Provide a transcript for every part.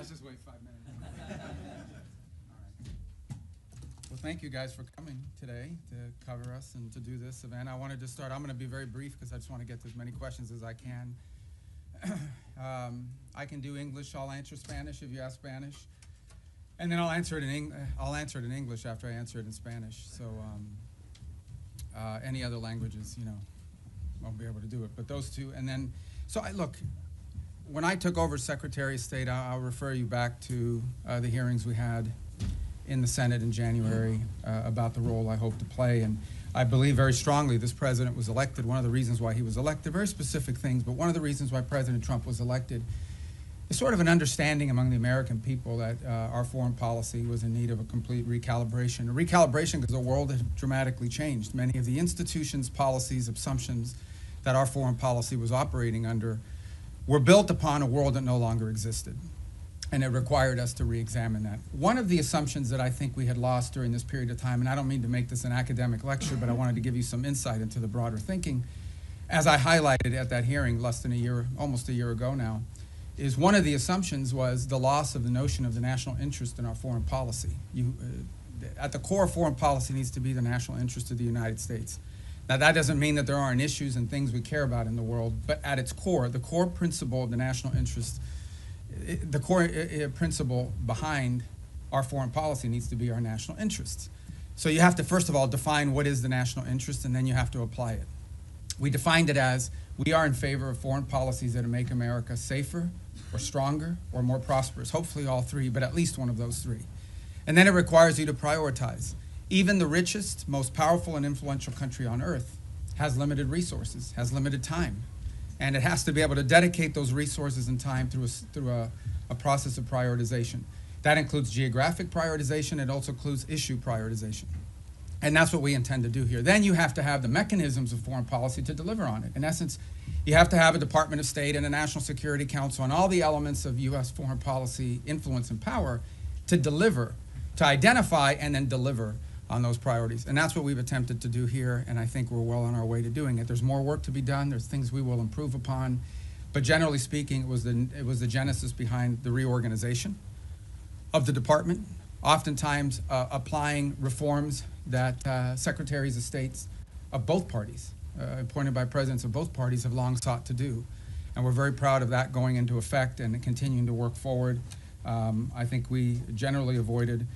let's just wait 5 minutes. All right. Well, thank you guys for coming today to cover us and to do this event. I wanted to start, I'm going to be very brief because I just want to get to as many questions as I can. I can do English, I'll answer Spanish if you ask Spanish. And then I'll answer it in English after I answer it in Spanish. So any other languages, you know, won't be able to do it. But those two, and then, look, when I took over Secretary of State, I'll refer you back to the hearings we had in the Senate in January about the role I hope to play. And I believe very strongly this president was elected. One of the reasons why he was elected, very specific things, but one of the reasons why President Trump was elected is sort of an understanding among the American people that our foreign policy was in need of a complete recalibration. A recalibration because the world had dramatically changed. Many of the institutions, policies, assumptions that our foreign policy was operating under were built upon a world that no longer existed. And it required us to re-examine that. One of the assumptions that I think we had lost during this period of time, and I don't mean to make this an academic lecture, but I wanted to give you some insight into the broader thinking, as I highlighted at that hearing less than a year, almost a year ago now, is one of the assumptions was the loss of the notion of the national interest in our foreign policy. At the core of foreign policy needs to be the national interest of the United States. Now that doesn't mean that there aren't issues and things we care about in the world, but at its core, the core principle of the national interest, the core principle behind our foreign policy needs to be our national interests. So you have to first of all define what is the national interest, and then you have to apply it. We defined it as we are in favor of foreign policies that make America safer or stronger or more prosperous, hopefully all three, but at least one of those three. And then it requires you to prioritize. Even the richest, most powerful and influential country on earth has limited resources, has limited time. And it has to be able to dedicate those resources and time through a process of prioritization. That includes geographic prioritization. It also includes issue prioritization. And that's what we intend to do here. Then you have to have the mechanisms of foreign policy to deliver on it. In essence, you have to have a Department of State and a National Security Council and all the elements of U.S. foreign policy influence and power to deliver, to identify and then deliver on those priorities. And that's what we've attempted to do here, and I think we're well on our way to doing it. There's more work to be done. There's things we will improve upon. But generally speaking, it was the genesis behind the reorganization of the department, oftentimes applying reforms that secretaries of states of both parties, appointed by presidents of both parties, have long sought to do. And we're very proud of that going into effect and continuing to work forward. I think we generally avoided,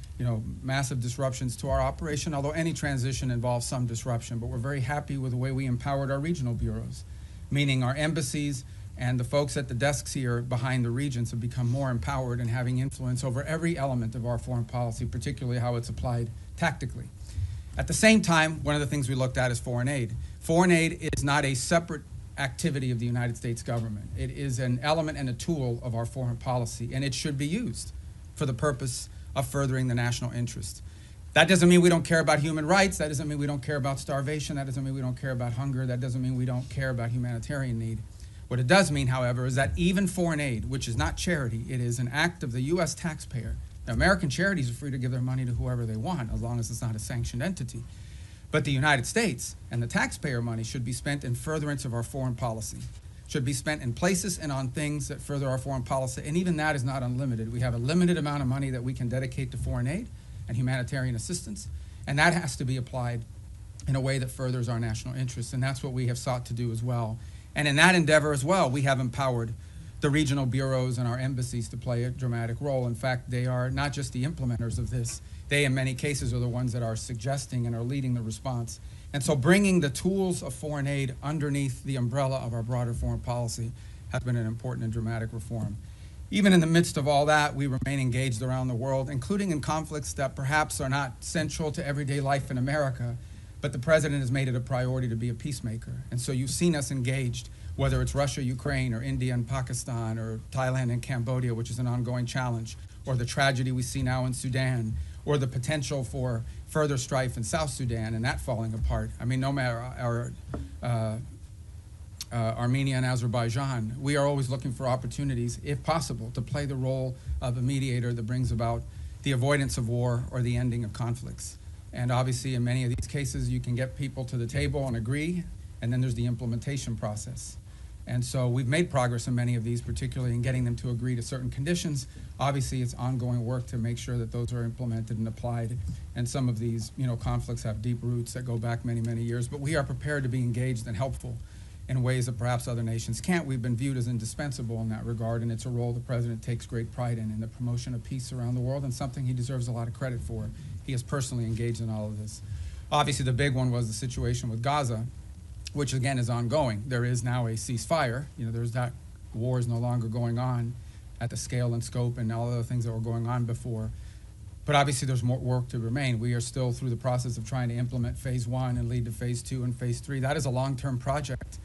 massive disruptions to our operation, although any transition involves some disruption. But we're very happy with the way we empowered our regional bureaus, meaning our embassies and the folks at the desks here behind the regions have become more empowered and having influence over every element of our foreign policy, particularly how it's applied tactically. At the same time, one of the things we looked at is foreign aid. Foreign aid is not a separate activity of the United States government. It is an element and a tool of our foreign policy, and it should be used for the purpose of furthering the national interest. That doesn't mean we don't care about human rights. That doesn't mean we don't care about starvation. That doesn't mean we don't care about hunger. That doesn't mean we don't care about humanitarian need. What it does mean, however, is that even foreign aid, which is not charity, it is an act of the U.S. taxpayer. Now, American charities are free to give their money to whoever they want, as long as it's not a sanctioned entity. But the United States and the taxpayer money should be spent in furtherance of our foreign policy, should be spent in places and on things that further our foreign policy, and even that is not unlimited. We have a limited amount of money that we can dedicate to foreign aid and humanitarian assistance, and that has to be applied in a way that furthers our national interests, and that's what we have sought to do as well. And in that endeavor as well, we have empowered the regional bureaus and our embassies to play a dramatic role. In fact, they are not just the implementers of this. They, in many cases, are the ones that are suggesting and are leading the response. And so bringing the tools of foreign aid underneath the umbrella of our broader foreign policy has been an important and dramatic reform. Even in the midst of all that, we remain engaged around the world, including in conflicts that perhaps are not central to everyday life in America, but the president has made it a priority to be a peacemaker. And so you've seen us engaged, whether it's Russia, Ukraine, or India and Pakistan, or Thailand and Cambodia, which is an ongoing challenge, or the tragedy we see now in Sudan, or the potential for further strife in South Sudan and that falling apart. I mean, no matter Armenia and Azerbaijan, we are always looking for opportunities, if possible, to play the role of a mediator that brings about the avoidance of war or the ending of conflicts. And obviously, in many of these cases, you can get people to the table and agree, and then there's the implementation process. And so we've made progress in many of these, particularly in getting them to agree to certain conditions. Obviously, it's ongoing work to make sure that those are implemented and applied. And some of these, conflicts have deep roots that go back many, many years. But we are prepared to be engaged and helpful in ways that perhaps other nations can't. We've been viewed as indispensable in that regard, and it's a role the president takes great pride in the promotion of peace around the world, and something he deserves a lot of credit for. He is personally engaged in all of this. Obviously, the big one was the situation with Gaza, which again is ongoing. There is now a ceasefire. There's that war is no longer going on at the scale and scope and all the other things that were going on before. But obviously there's more work to remain. We are still through the process of trying to implement phase 1 and lead to phase 2 and phase 3. That is a long-term project,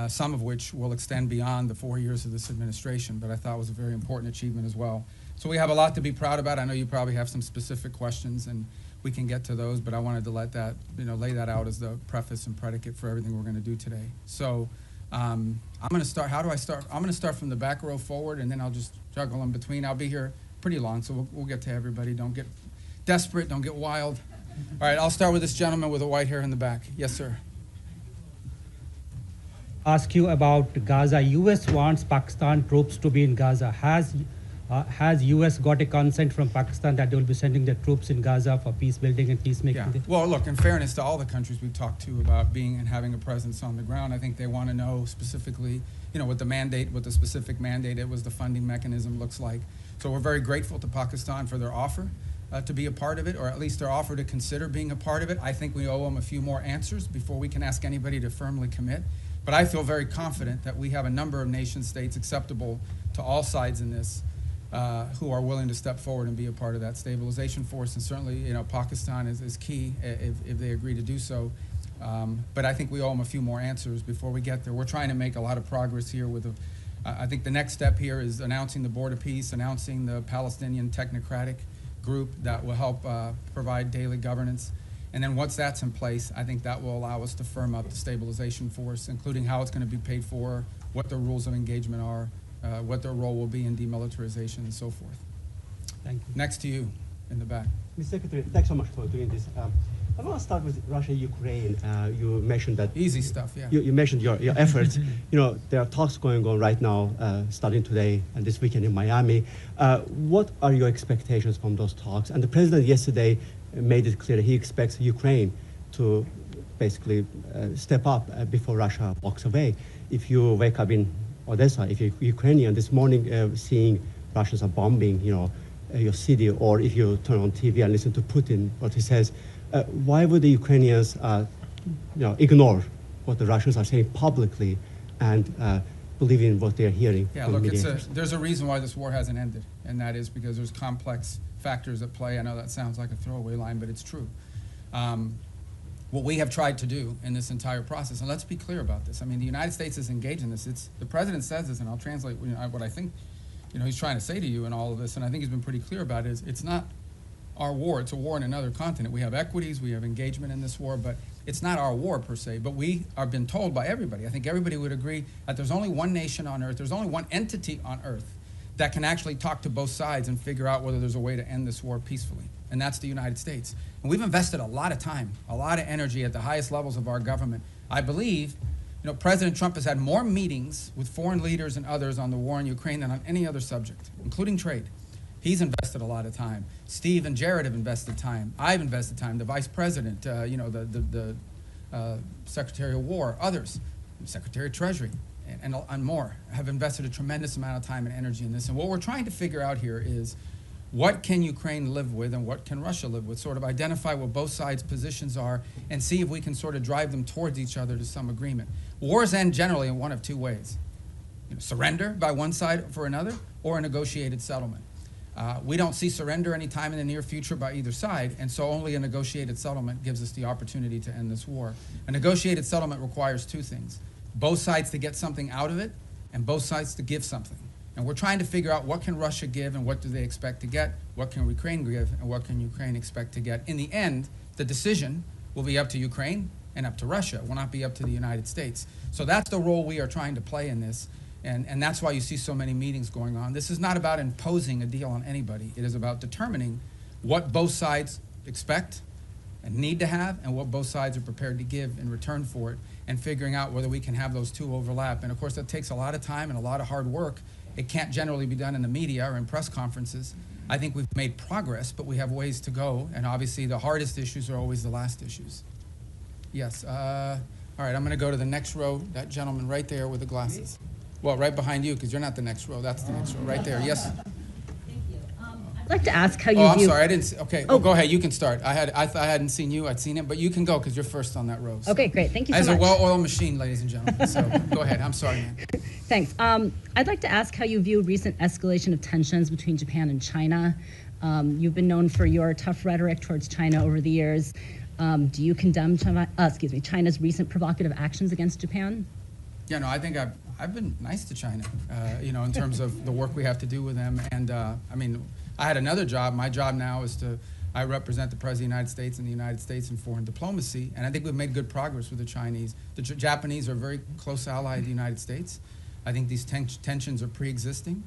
some of which will extend beyond the 4 years of this administration, but I thought was a very important achievement as well. So we have a lot to be proud about. I know you probably have some specific questions, and we can get to those, but I wanted to let that, lay that out as the preface and predicate for everything we're going to do today. So I'm going to start. How do I start? I'm going to start from the back row forward, and then I'll just juggle in between. I'll be here pretty long, so we'll get to everybody. Don't get desperate. Don't get wild. All right, I'll start with this gentleman with the white hair in the back. Yes, sir. Ask you about Gaza. U.S. wants Pakistan troops to be in Gaza. Has U.S. got a consent from Pakistan that they will be sending their troops in Gaza for peace building and peacemaking? Yeah. Well, look, in fairness to all the countries we've talked to about being and having a presence on the ground, I think they want to know specifically, what the mandate, what the specific mandate, what the funding mechanism looks like. So we're very grateful to Pakistan for their offer to be a part of it, or at least their offer to consider being a part of it. I think we owe them a few more answers before we can ask anybody to firmly commit. But I feel very confident that we have a number of nation states acceptable to all sides in this who are willing to step forward and be a part of that stabilization force. And certainly, Pakistan is key if they agree to do so. But I think we owe them a few more answers before we get there. We're trying to make a lot of progress here with I think the next step here is announcing the Board of Peace, announcing the Palestinian Technocratic Group that will help provide daily governance. And then once that's in place, I think that will allow us to firm up the stabilization force, including how it's going to be paid for, what the rules of engagement are, what their role will be in demilitarization and so forth. Thank you. Next to you in the back. Mr. Secretary, thanks so much for doing this. I want to start with Russia, Ukraine. You mentioned that... Easy stuff, yeah. You mentioned your efforts. There are talks going on right now, starting today and this weekend in Miami. What are your expectations from those talks? And the president yesterday made it clear that he expects Ukraine to basically step up before Russia walks away. If you wake up in Odessa, if you're Ukrainian this morning, seeing Russians are bombing, your city, or if you turn on TV and listen to Putin, what he says, why would the Ukrainians, ignore what the Russians are saying publicly and believe in what they're hearing? Yeah, look, there's a reason why this war hasn't ended, and that is because there's complex factors at play. I know that sounds like a throwaway line, but it's true. What we have tried to do in this entire process, and let's be clear about this. I mean, the United States is engaged in this. The president says this, and I'll translate what I think he's trying to say to you in all of this, and I think he's been pretty clear about it, is it's not our war. It's a war in another continent. We have equities, we have engagement in this war, but it's not our war per se. But we are been told by everybody, I think everybody would agree, that there's only one nation on earth, there's only one entity on earth that can actually talk to both sides and figure out whether there's a way to end this war peacefully, and that's the United States. And we've invested a lot of time, a lot of energy at the highest levels of our government. I believe, President Trump has had more meetings with foreign leaders and others on the war in Ukraine than on any other subject, including trade. He's invested a lot of time. Steve and Jared have invested time. I've invested time. The Vice President, the Secretary of War, others, Secretary of Treasury, and more have invested a tremendous amount of time and energy in this. And what we're trying to figure out here is what can Ukraine live with and what can Russia live with, sort of identify what both sides' positions are and see if we can sort of drive them towards each other to some agreement. Wars end generally in one of two ways. Surrender by one side for another, or a negotiated settlement. We don't see surrender anytime in the near future by either side, and so only a negotiated settlement gives us the opportunity to end this war. A negotiated settlement requires two things: both sides to get something out of it, and both sides to give something. And we're trying to figure out what can Russia give and what do they expect to get, what can Ukraine give and what can Ukraine expect to get. In the end, the decision will be up to Ukraine and up to Russia. It will not be up to the United States. So that's the role we are trying to play in this. And that's why you see so many meetings going on. This is not about imposing a deal on anybody. It is about determining what both sides expect and need to have and what both sides are prepared to give in return for it. and figuring out whether we can have those two overlap. And of course, that takes a lot of time and a lot of hard work. It can't generally be done in the media or in press conferences. I think we've made progress, but we have ways to go. And obviously, the hardest issues are always the last issues. Yes. All right, I'm going to go to the next row. That gentleman right there with the glasses. Well, right behind you, because you're not the next row. That's the next row, right there. Yes. I'd like to ask how you I'm view. sorry, I didn't see. Okay, Oh. go ahead. You can start. I hadn't seen you. I'd seen him, but you can go because you're first on that row. So. Okay, great. Thank you so As much. a well-oiled machine, ladies and gentlemen. So go ahead. I'm sorry, man. Thanks. I'd like to ask how you view recent escalation of tensions between Japan and China. You've been known for your tough rhetoric towards China over the years. Do you condemn China's recent provocative actions against Japan? Yeah, no, I think I've been nice to China, in terms of the work we have to do with them. And I mean, I had another job. My job now is I represent the President of the United States and the United States in foreign diplomacy. And I think we've made good progress with the Chinese. The Japanese are a very close ally of the United States. I think these tensions are pre-existing.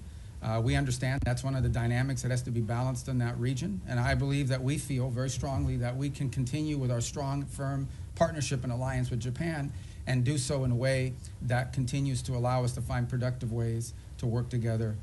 We understand that's one of the dynamics that has to be balanced in that region. And I believe that we feel very strongly that we can continue with our strong, firm partnership and alliance with Japan and do so in a way that continues to allow us to find productive ways to work together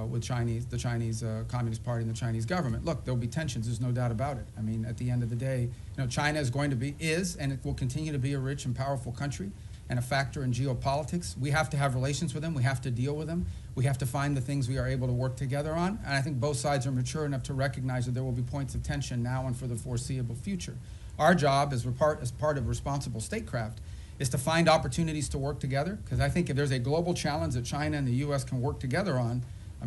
with the Chinese Communist Party and the Chinese government. Look, there'll be tensions, there's no doubt about it. I mean, at the end of the day, China is and it will continue to be a rich and powerful country and a factor in geopolitics. We have to have relations with them, we have to deal with them, we have to find the things we are able to work together on, and I think both sides are mature enough to recognize that there will be points of tension now and for the foreseeable future. Our job as part of responsible statecraft is to find opportunities to work together, because I think if there's a global challenge that China and the U.S. can work together on, I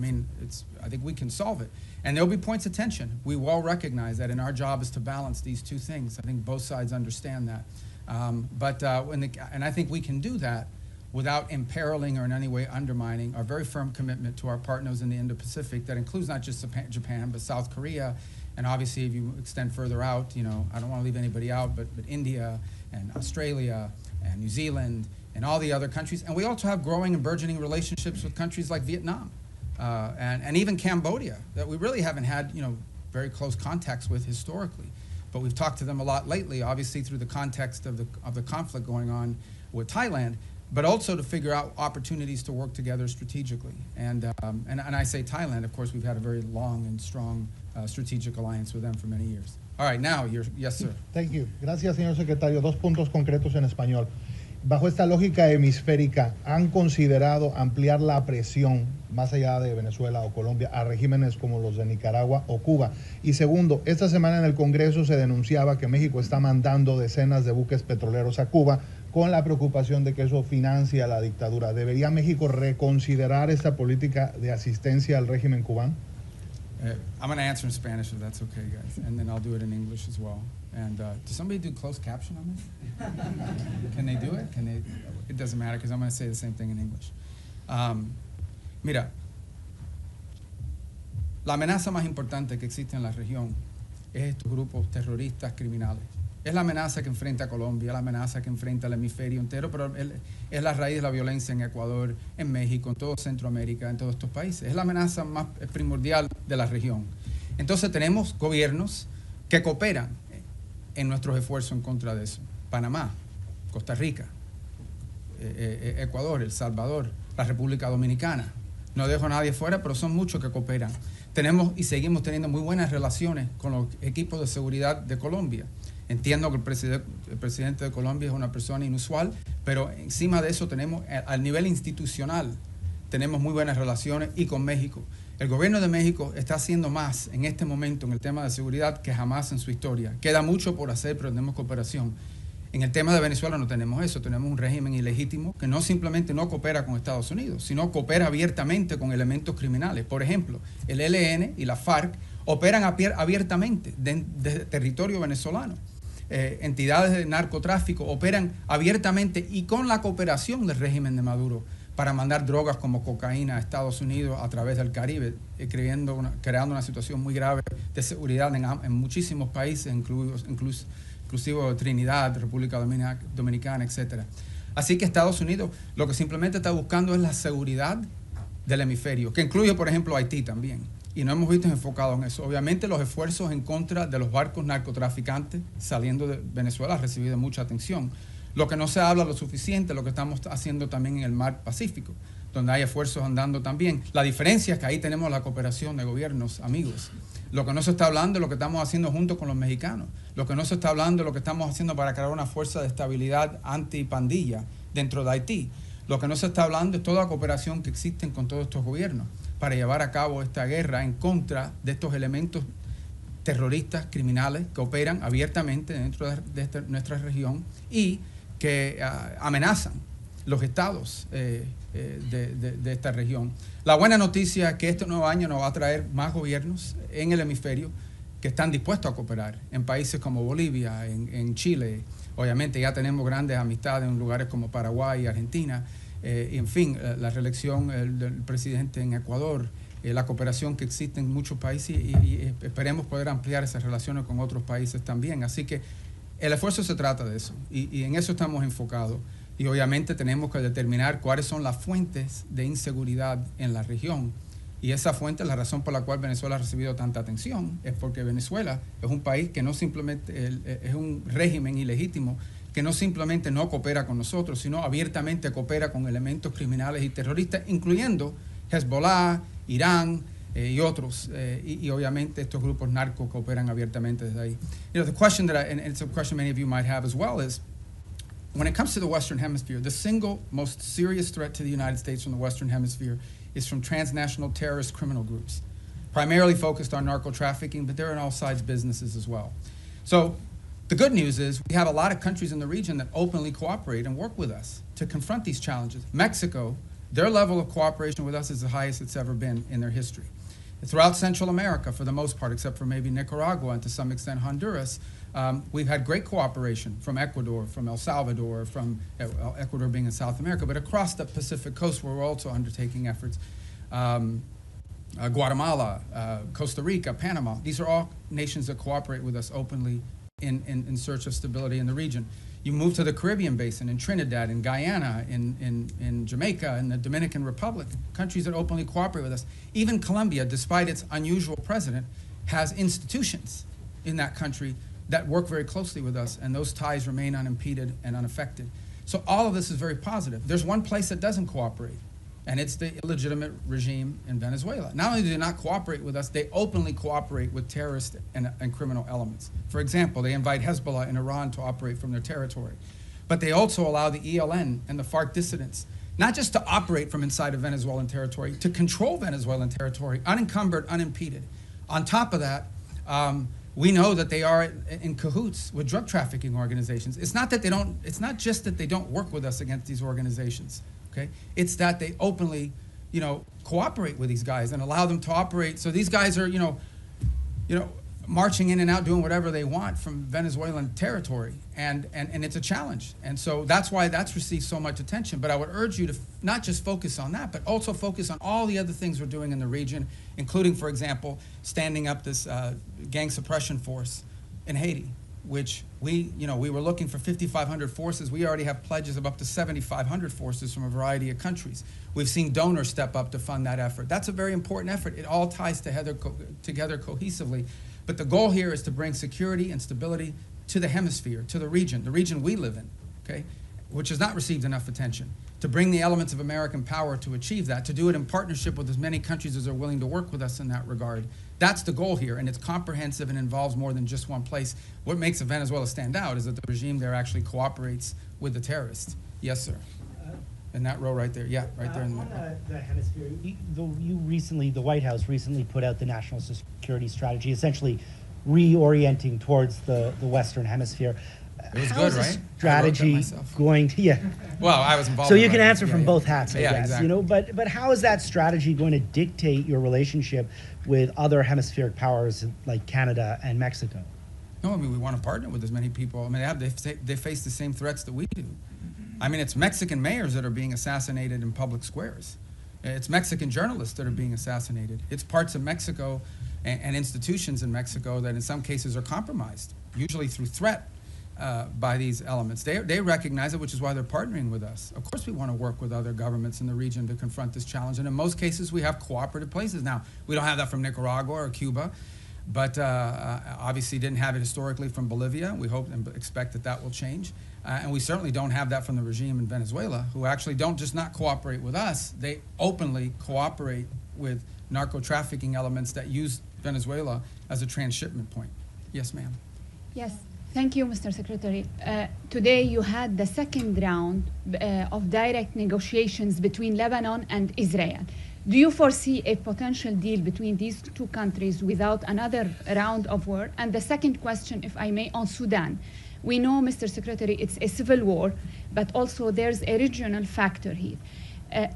think we can solve it. And there'll be points of tension. We well recognize that, and our job is to balance these two things. I think both sides understand that. And I think we can do that without imperiling or in any way undermining our very firm commitment to our partners in the Indo-Pacific that includes not just Japan, but South Korea, and obviously if you extend further out, I don't want to leave anybody out, but India and Australia and New Zealand and all the other countries. And we also have growing and burgeoning relationships with countries like Vietnam and even Cambodia that we really haven't had very close contacts with historically. But we've talked to them a lot lately, obviously through the context of the conflict going on with Thailand, but also to figure out opportunities to work together strategically. And I say Thailand, of course, we've had a very long and strong strategic alliance with them for many years. All right, now, yes, sir. Thank you. Gracias, señor secretario. Dos puntos concretos en español. Bajo esta lógica hemisférica, ¿han considerado ampliar la presión más allá de Venezuela o Colombia a regímenes como los de Nicaragua o Cuba? Y segundo, esta semana en el Congreso se denunciaba que México está mandando decenas de buques petroleros a Cuba con la preocupación de que eso financia la dictadura. ¿Debería México reconsiderar esta política de asistencia al régimen cubano? I'm going to answer in Spanish if that's okay, guys, and then I'll do it in English as well. And does somebody do closed caption on this? Can they do it? It doesn't matter because I'm going to say the same thing in English. Mira, la amenaza más importante que existe en la región es estos grupos terroristas criminales. Es la amenaza que enfrenta a Colombia, la amenaza que enfrenta al hemisferio entero, pero es la raíz de la violencia en Ecuador, en México, en toda Centroamérica, en todos estos países. Es la amenaza más primordial de la región. Entonces tenemos gobiernos que cooperan en nuestros esfuerzos en contra de eso. Panamá, Costa Rica, Ecuador, El Salvador, la República Dominicana. No dejo a nadie fuera, pero son muchos que cooperan. Tenemos y seguimos teniendo muy buenas relaciones con los equipos de seguridad de Colombia. Entiendo que el presidente de Colombia es una persona inusual, pero encima de eso tenemos, al nivel institucional, tenemos muy buenas relaciones y con México. El gobierno de México está haciendo más en este momento en el tema de seguridad que jamás en su historia. Queda mucho por hacer, pero tenemos cooperación. En el tema de Venezuela no tenemos eso, tenemos un régimen ilegítimo que no simplemente no coopera con Estados Unidos, sino coopera abiertamente con elementos criminales. Por ejemplo, el ELN y la FARC operan abiertamente desde territorio venezolano. Entidades de narcotráfico operan abiertamente y con la cooperación del régimen de Maduro para mandar drogas como cocaína a Estados Unidos a través del Caribe, creando una situación muy grave de seguridad en muchísimos países, inclusive Trinidad, República Dominicana, etc. Así que Estados Unidos lo que simplemente está buscando es la seguridad del hemisferio, que incluye, por ejemplo, Haití también. Y no hemos visto enfocado en eso. Obviamente los esfuerzos en contra de los barcos narcotraficantes saliendo de Venezuela han recibido mucha atención. Lo que no se habla lo suficiente, lo que estamos haciendo también en el mar Pacífico, donde hay esfuerzos andando también. La diferencia es que ahí tenemos la cooperación de gobiernos amigos. Lo que no se está hablando es lo que estamos haciendo junto con los mexicanos. Lo que no se está hablando es lo que estamos haciendo para crear una fuerza de estabilidad anti-pandilla dentro de Haití. Lo que no se está hablando es toda la cooperación que existen con todos estos gobiernos para llevar a cabo esta guerra en contra de estos elementos terroristas, criminales, que operan abiertamente dentro de nuestra región y que amenazan los estados de esta región. La buena noticia es que este nuevo año nos va a traer más gobiernos en el hemisferio que están dispuestos a cooperar en países como Bolivia, en Chile. Obviamente ya tenemos grandes amistades en lugares como Paraguay y Argentina. Y en fin, la reelección del presidente en Ecuador, la cooperación que existe en muchos países y esperemos poder ampliar esas relaciones con otros países también. Así que el esfuerzo se trata de eso y en eso estamos enfocados. Y obviamente tenemos que determinar cuáles son las fuentes de inseguridad en la región. Y esa fuente, la razón por la cual Venezuela ha recibido tanta atención, es porque Venezuela es un país que no simplemente, es un régimen ilegítimo, que no simplemente no coopera con nosotros, sino abiertamente coopera con elementos criminales y terroristas, incluyendo Hezbollah, Irán y otros. Y obviamente estos grupos narcos cooperan abiertamente desde ahí. You know, the question and it's a question many of you might have as well, is when it comes to the Western Hemisphere, the single most serious threat to the United States from the Western Hemisphere is from transnational terrorist criminal groups, primarily focused on narco trafficking, but they're in all sides businesses as well. So the good news is we have a lot of countries in the region that openly cooperate and work with us to confront these challenges. Mexico, their level of cooperation with us is the highest it's ever been in their history. Throughout Central America, for the most part, except for maybe Nicaragua and to some extent Honduras, we've had great cooperation from Ecuador, from El Salvador, from Ecuador being in South America, but across the Pacific coast where we're also undertaking efforts. Guatemala, Costa Rica, Panama, these are all nations that cooperate with us openly in search of stability in the region. You move to the Caribbean basin, in Trinidad, in Guyana, in Jamaica, in the Dominican Republic, countries that openly cooperate with us. Even Colombia, despite its unusual president, has institutions in that country that work very closely with us, and those ties remain unimpeded and unaffected. So all of this is very positive. There's one place that doesn't cooperate, and it's the illegitimate regime in Venezuela. Not only do they not cooperate with us, they openly cooperate with terrorist and criminal elements. For example, they invite Hezbollah in Iran to operate from their territory. But they also allow the ELN and the FARC dissidents not just to operate from inside of Venezuelan territory, to control Venezuelan territory, unencumbered, unimpeded. On top of that, we know that they are in cahoots with drug trafficking organizations. It's not just that they don't work with us against these organizations. Okay, it's that they openly, cooperate with these guys and allow them to operate. So these guys are, marching in and out, doing whatever they want from Venezuelan territory, and it's a challenge. And so that's why that's received so much attention. But I would urge you to not just focus on that, but also focus on all the other things we're doing in the region, including, for example, standing up this gang suppression force in Haiti, which we were looking for 5,500 forces. We already have pledges of up to 7,500 forces from a variety of countries. We've seen donors step up to fund that effort. That's a very important effort. It all ties together cohesively. But the goal here is to bring security and stability to the hemisphere, to the region we live in, okay, which has not received enough attention. To bring the elements of American power to achieve that, to do it in partnership with as many countries as are willing to work with us in that regard. That's the goal here, and it's comprehensive and involves more than just one place. What makes Venezuela stand out is that the regime there actually cooperates with the terrorists. Yes, sir. In that row right there. Yeah, right there in the middle. The hemisphere, the White House recently put out the national security strategy, essentially reorienting towards the Western Hemisphere. It was How good, is the right? strategy going to, yeah. Well, I was involved So in you it, can right? answer from Yeah. both hats, I Yeah, guess, exactly. but how is that strategy going to dictate your relationship with other hemispheric powers like Canada and Mexico? No, I mean, we want to partner with as many people. I mean, they face the same threats that we do. I mean, it's Mexican mayors that are being assassinated in public squares. It's Mexican journalists that are being assassinated. It's parts of Mexico and institutions in Mexico that in some cases are compromised, usually through threat by these elements. They recognize it, which is why they're partnering with us. Of course we want to work with other governments in the region to confront this challenge, and in most cases we have cooperative places. Now, we don't have that from Nicaragua or Cuba, but obviously didn't have it historically from Bolivia. We hope and expect that that will change. And we certainly don't have that from the regime in Venezuela, who actually don't just not cooperate with us, they openly cooperate with narco-trafficking elements that use Venezuela as a transshipment point. Yes, ma'am. Yes, thank you, Mr. Secretary. Today you had the second round of direct negotiations between Lebanon and Israel. Do you foresee a potential deal between these two countries without another round of war? And the second question, if I may, on Sudan. We know, Mr. Secretary, it's a civil war, but also there's a regional factor here.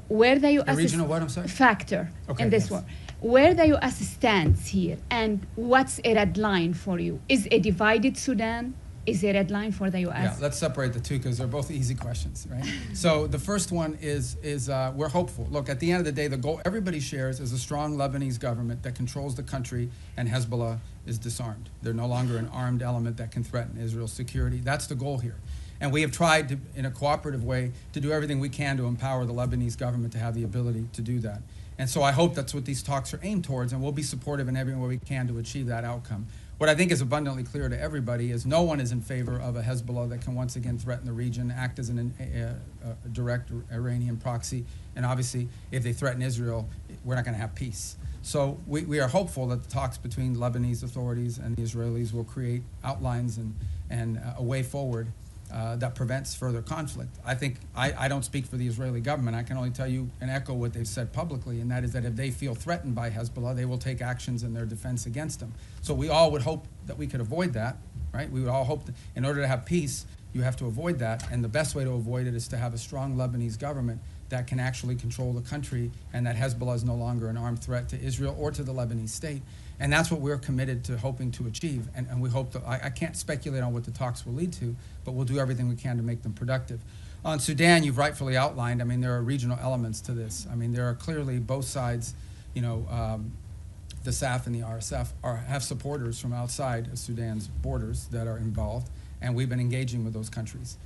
Where the U.S. A regional what, I'm sorry? Factor in this yes. war. Where the U.S. stands here, and what's a red line for you? Is a divided Sudan is a red line for the U.S.? Yeah, let's separate the two because they're both easy questions, right? So the first one is we're hopeful. Look, at the end of the day, the goal everybody shares is a strong Lebanese government that controls the country, and Hezbollah is disarmed. They're no longer an armed element that can threaten Israel's security. That's the goal here. And we have tried to, in a cooperative way, to do everything we can to empower the Lebanese government to have the ability to do that. And so I hope that's what these talks are aimed towards, and we'll be supportive in every way we can to achieve that outcome. What I think is abundantly clear to everybody is no one is in favor of a Hezbollah that can once again threaten the region, act as a direct Iranian proxy, and obviously if they threaten Israel, we're not going to have peace. So we are hopeful that the talks between Lebanese authorities and the Israelis will create outlines and a way forward that prevents further conflict. I think I don't speak for the Israeli government. I can only tell you and echo what they've said publicly, and that is that if they feel threatened by Hezbollah, they will take actions in their defense against them. So we all would hope that we could avoid that, right? We would all hope that in order to have peace, you have to avoid that, and the best way to avoid it is to have a strong Lebanese government that can actually control the country, and that Hezbollah is no longer an armed threat to Israel or to the Lebanese state. And that's what we're committed to hoping to achieve. And we hope that, I can't speculate on what the talks will lead to, but we'll do everything we can to make them productive. On Sudan, you've rightfully outlined, I mean, there are regional elements to this. I mean, there are clearly both sides, you know, the SAF and the RSF have supporters from outside of Sudan's borders that are involved, and we've been engaging with those countries.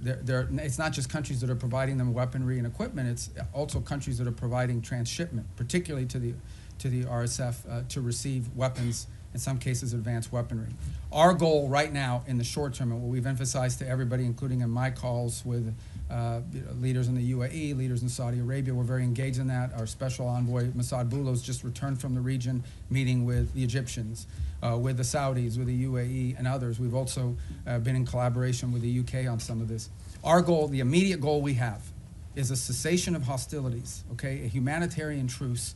It's not just countries that are providing them weaponry and equipment, it's also countries that are providing transshipment, particularly to the RSF to receive weapons, in some cases advanced weaponry. Our goal right now in the short term, and what we've emphasized to everybody, including in my calls with leaders in the UAE, leaders in Saudi Arabia, we're very engaged in that. Our special envoy, Masad Boulos, just returned from the region, meeting with the Egyptians, with the Saudis, with the UAE, and others. We've also been in collaboration with the UK on some of this. Our goal, the immediate goal we have, is a cessation of hostilities, okay, a humanitarian truce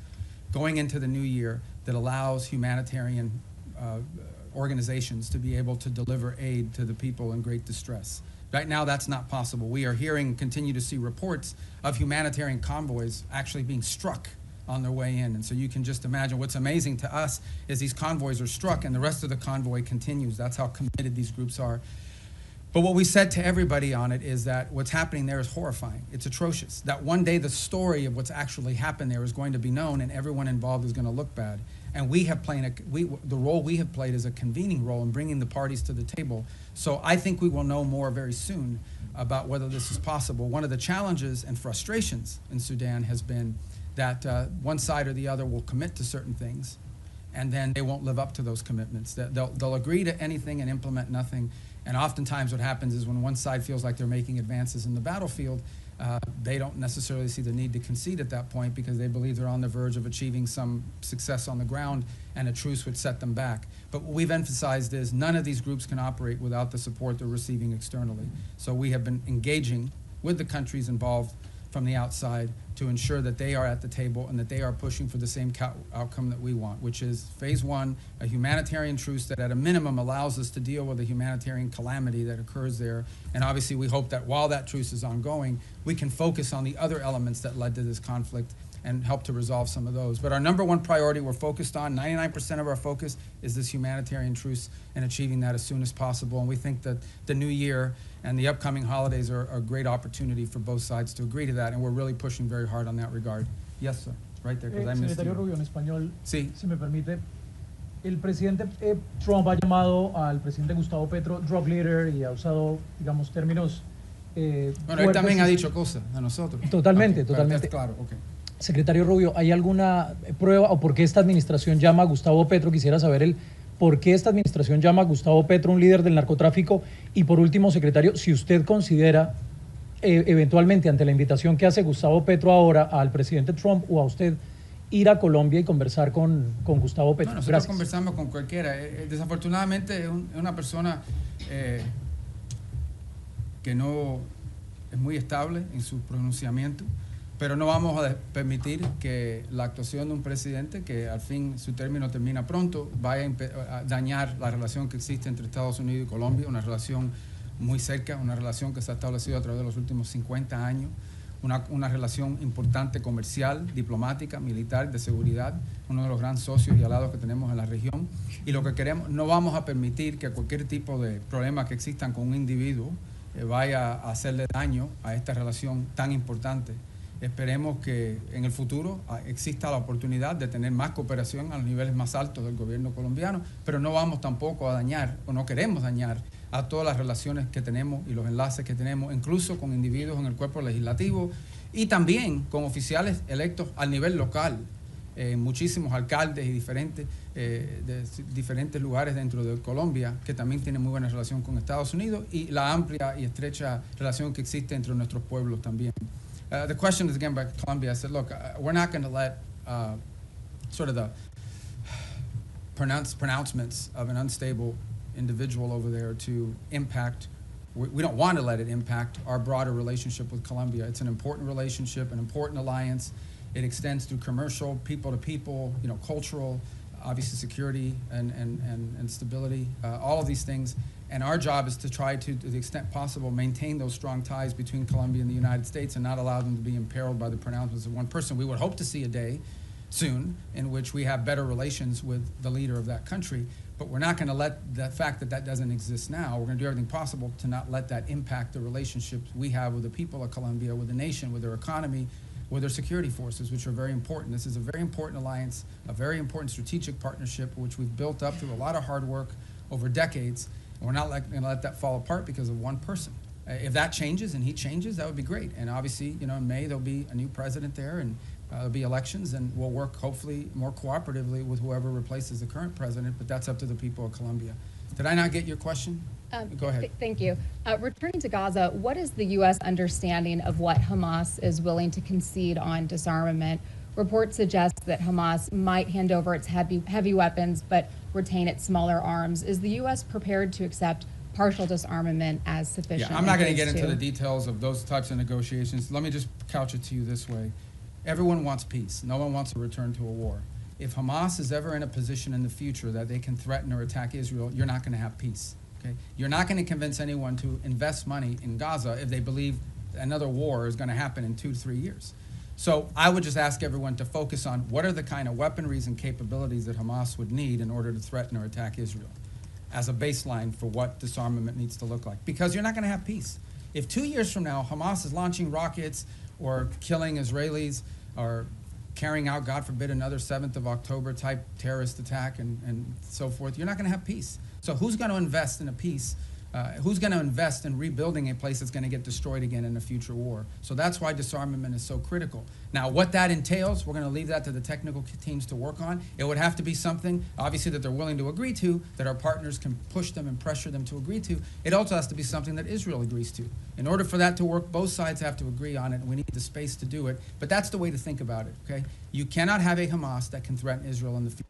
going into the new year that allows humanitarian organizations to be able to deliver aid to the people in great distress. Right now, that's not possible. We are hearing and continue to see reports of humanitarian convoys actually being struck on their way in. And so you can just imagine what's amazing to us is these convoys are struck and the rest of the convoy continues. That's how committed these groups are. But what we said to everybody on it is that what's happening there is horrifying. It's atrocious. That one day the story of what's actually happened there is going to be known and everyone involved is going to look bad. And we have played the role we have played is a convening role in bringing the parties to the table. So I think we will know more very soon about whether this is possible. One of the challenges and frustrations in Sudan has been that one side or the other will commit to certain things and then they won't live up to those commitments. They'll agree to anything and implement nothing. And oftentimes what happens is when one side feels like they're making advances in the battlefield, they don't necessarily see the need to concede at that point because they believe they're on the verge of achieving some success on the ground and a truce would set them back. But what we've emphasized is none of these groups can operate without the support they're receiving externally. So we have been engaging with the countries involved from the outside to ensure that they are at the table and that they are pushing for the same outcome that we want, which is phase one, a humanitarian truce that at a minimum allows us to deal with the humanitarian calamity that occurs there. And obviously we hope that while that truce is ongoing, we can focus on the other elements that led to this conflict and help to resolve some of those. But our number one priority we're focused on, 99% of our focus is this humanitarian truce and achieving that as soon as possible. And we think that the new year and the upcoming holidays are a great opportunity for both sides to agree to that. And we're really pushing very hard on that regard. Yes, sir. Right there, because I missed Secretario you. Rubio, en español, Sí. si me permite. El presidente Trump ha llamado al presidente Gustavo Petro drug leader y ha usado, digamos, términos Bueno, él también ha dicho cosas a nosotros. Totalmente, Okay, totalmente. Claro, ok. Secretario Rubio, ¿hay alguna prueba o por qué esta administración llama a Gustavo Petro? Quisiera saber por qué esta administración llama a Gustavo Petro un líder del narcotráfico. Y por último, secretario, si usted considera eventualmente ante la invitación que hace Gustavo Petro ahora al presidente Trump o a usted ir a Colombia y conversar con Gustavo Petro. No, nosotros Gracias. conversamos con cualquiera. Desafortunadamente es una persona que no es muy estable en su pronunciamiento, pero no vamos a permitir que la actuación de un presidente que al fin su término termina pronto vaya a dañar la relación que existe entre Estados Unidos y Colombia, una relación muy cerca, una relación que se ha establecido a través de los últimos 50 años, una relación importante comercial, diplomática, militar, de seguridad, uno de los grandes socios y aliados que tenemos en la región. Y lo que queremos, no vamos a permitir que cualquier tipo de problema que existan con un individuo vaya a hacerle daño a esta relación tan importante. Esperemos que en el futuro exista la oportunidad de tener más cooperación a los niveles más altos del gobierno colombiano, pero no vamos tampoco a dañar, o no queremos dañar, a todas las relaciones que tenemos y los enlaces que tenemos, incluso con individuos en el cuerpo legislativo y también con oficiales electos al nivel local, muchísimos alcaldes y de diferentes lugares dentro de Colombia que también tienen muy buena relación con Estados Unidos y la amplia y estrecha relación que existe entre nuestros pueblos también. The question is again by Colombia. I said, look, we're not going to let sort of the pronouncements of an unstable individual over there to impact. We don't want to let it impact our broader relationship with Colombia. It's an important relationship, an important alliance. It extends through commercial, people to people, cultural, obviously security and stability, all of these things. And our job is to try to the extent possible, maintain those strong ties between Colombia and the United States and not allow them to be imperiled by the pronouncements of one person. We would hope to see a day soon in which we have better relations with the leader of that country, but we're not going to let the fact that doesn't exist now, we're going to do everything possible to not let that impact the relationships we have with the people of Colombia, with the nation, with their economy, with their security forces, which are very important. This is a very important alliance, a very important strategic partnership, which we've built up through a lot of hard work over decades. And we're not going to let that fall apart because of one person. If that changes and he changes, that would be great. And obviously, in May, there'll be a new president there and there'll be elections, and we'll work hopefully more cooperatively with whoever replaces the current president, but that's up to the people of Colombia. Did I not get your question? Go ahead. Thank you. Returning to Gaza, what is the U.S. understanding of what Hamas is willing to concede on disarmament? Reports suggest that Hamas might hand over its heavy weapons but retain its smaller arms. Is the U.S. prepared to accept partial disarmament as sufficient? Yeah, I'm not going to get into the details of those types of negotiations. Let me just couch it to you this way. Everyone wants peace. No one wants to return to a war. If Hamas is ever in a position in the future that they can threaten or attack Israel, you're not going to have peace. Okay? You're not going to convince anyone to invest money in Gaza if they believe another war is going to happen in 2 to 3 years. So I would just ask everyone to focus on what are the kind of weaponries and capabilities that Hamas would need in order to threaten or attack Israel as a baseline for what disarmament needs to look like. Because you're not going to have peace. If 2 years from now Hamas is launching rockets or killing Israelis or carrying out, God forbid, another 7th of October type terrorist attack and so forth, you're not going to have peace. So who's going to invest in a peace? Who's going to invest in rebuilding a place that's going to get destroyed again in a future war? So that's why disarmament is so critical. Now, what that entails, we're going to leave that to the technical teams to work on. It would have to be something, obviously, that they're willing to agree to, that our partners can push them and pressure them to agree to. It also has to be something that Israel agrees to. In order for that to work, both sides have to agree on it, and we need the space to do it. But that's the way to think about it, okay? You cannot have a Hamas that can threaten Israel in the future.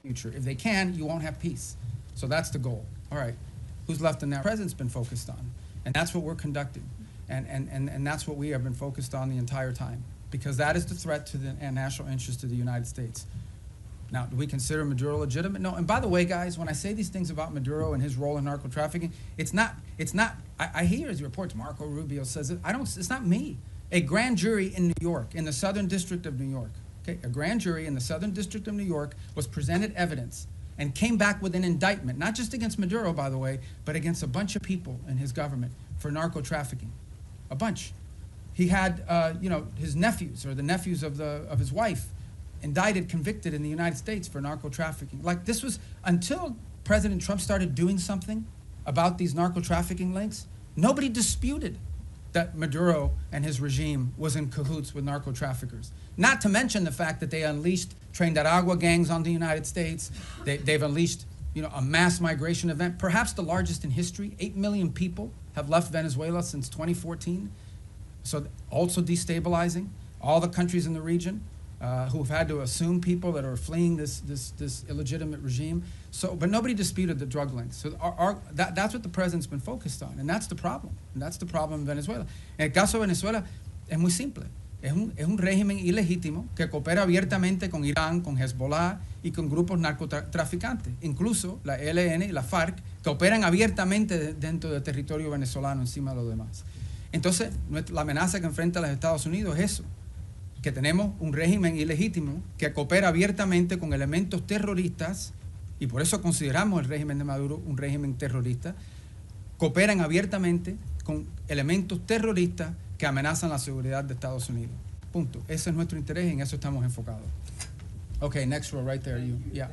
Future. If they can, you won't have peace. So that's the goal. All right. Who's left in that? The president's been focused on. And that's what we're conducting. And that's what we have been focused on the entire time, because that is the threat to the national interest of the United States. Now, do we consider Maduro legitimate? No. And by the way, guys, when I say these things about Maduro and his role in narco trafficking, I hear his reports. Marco Rubio says it. It's not me. A grand jury in New York, in the Southern District of New York, okay, a grand jury in the Southern District of New York was presented evidence and came back with an indictment, not just against Maduro, by the way, but against a bunch of people in his government for narco trafficking. A bunch. He had, his nephews or the nephews of his wife indicted, convicted in the United States for narco trafficking. Like, this was, until President Trump started doing something about these narco trafficking links, nobody disputed that Maduro and his regime was in cahoots with narco traffickers. Not to mention the fact that they unleashed Trinidad gangs on the United States. They've unleashed, a mass migration event, perhaps the largest in history. 8 million people have left Venezuela since 2014. So also destabilizing all the countries in the region who've had to assume people that are fleeing this illegitimate regime. So, but nobody disputed the drug links. So that's what the president's been focused on, and that's the problem. And that's the problem in Venezuela. En el caso de Venezuela es muy simple. Es un régimen ilegítimo que coopera abiertamente con Irán, con Hezbollah y con grupos narcotraficantes. Incluso la ELN y la FARC que operan abiertamente dentro del territorio venezolano encima de los demás. Entonces, la amenaza que enfrenta los Estados Unidos es eso, que tenemos un régimen ilegítimo que coopera abiertamente con elementos terroristas, y por eso consideramos el régimen de Maduro un régimen terrorista. Cooperan abiertamente con elementos terroristas que amenazan la seguridad de Estados Unidos. Punto. Ese es nuestro interés y en eso estamos enfocados. Okay, next row right there. Yeah.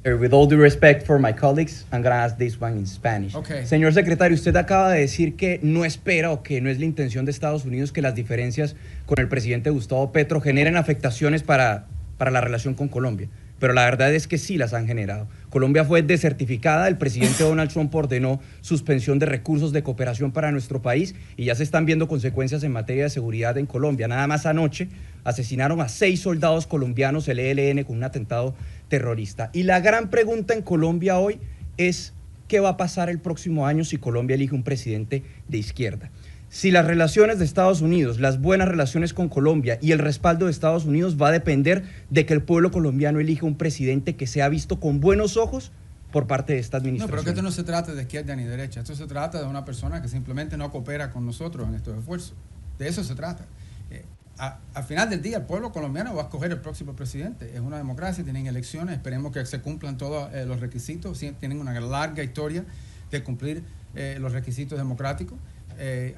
With all due respect for my colleagues, I'm going to ask this one in Spanish. Okay. Señor secretario, usted acaba de decir que no espera o que no es la intención de Estados Unidos que las diferencias con el presidente Gustavo Petro generen afectaciones para la relación con Colombia. Pero la verdad es que sí las han generado. Colombia fue desertificada, el presidente Donald Trump ordenó suspensión de recursos de cooperación para nuestro país y ya se están viendo consecuencias en materia de seguridad en Colombia. Nada más anoche asesinaron a 6 soldados colombianos, el ELN, con un atentado terrorista. Y la gran pregunta en Colombia hoy es ¿qué va a pasar el próximo año si Colombia elige un presidente de izquierda? Si las relaciones de Estados Unidos, las buenas relaciones con Colombia y el respaldo de Estados Unidos va a depender de que el pueblo colombiano elija un presidente que sea visto con buenos ojos por parte de esta administración. No, pero que esto no se trata de izquierda ni derecha. Esto se trata de una persona que simplemente no coopera con nosotros en estos esfuerzos. De eso se trata. Al final del día, el pueblo colombiano va a escoger el próximo presidente. Es una democracia, tienen elecciones, esperemos que se cumplan todos los requisitos. Tienen una larga historia de cumplir los requisitos democráticos.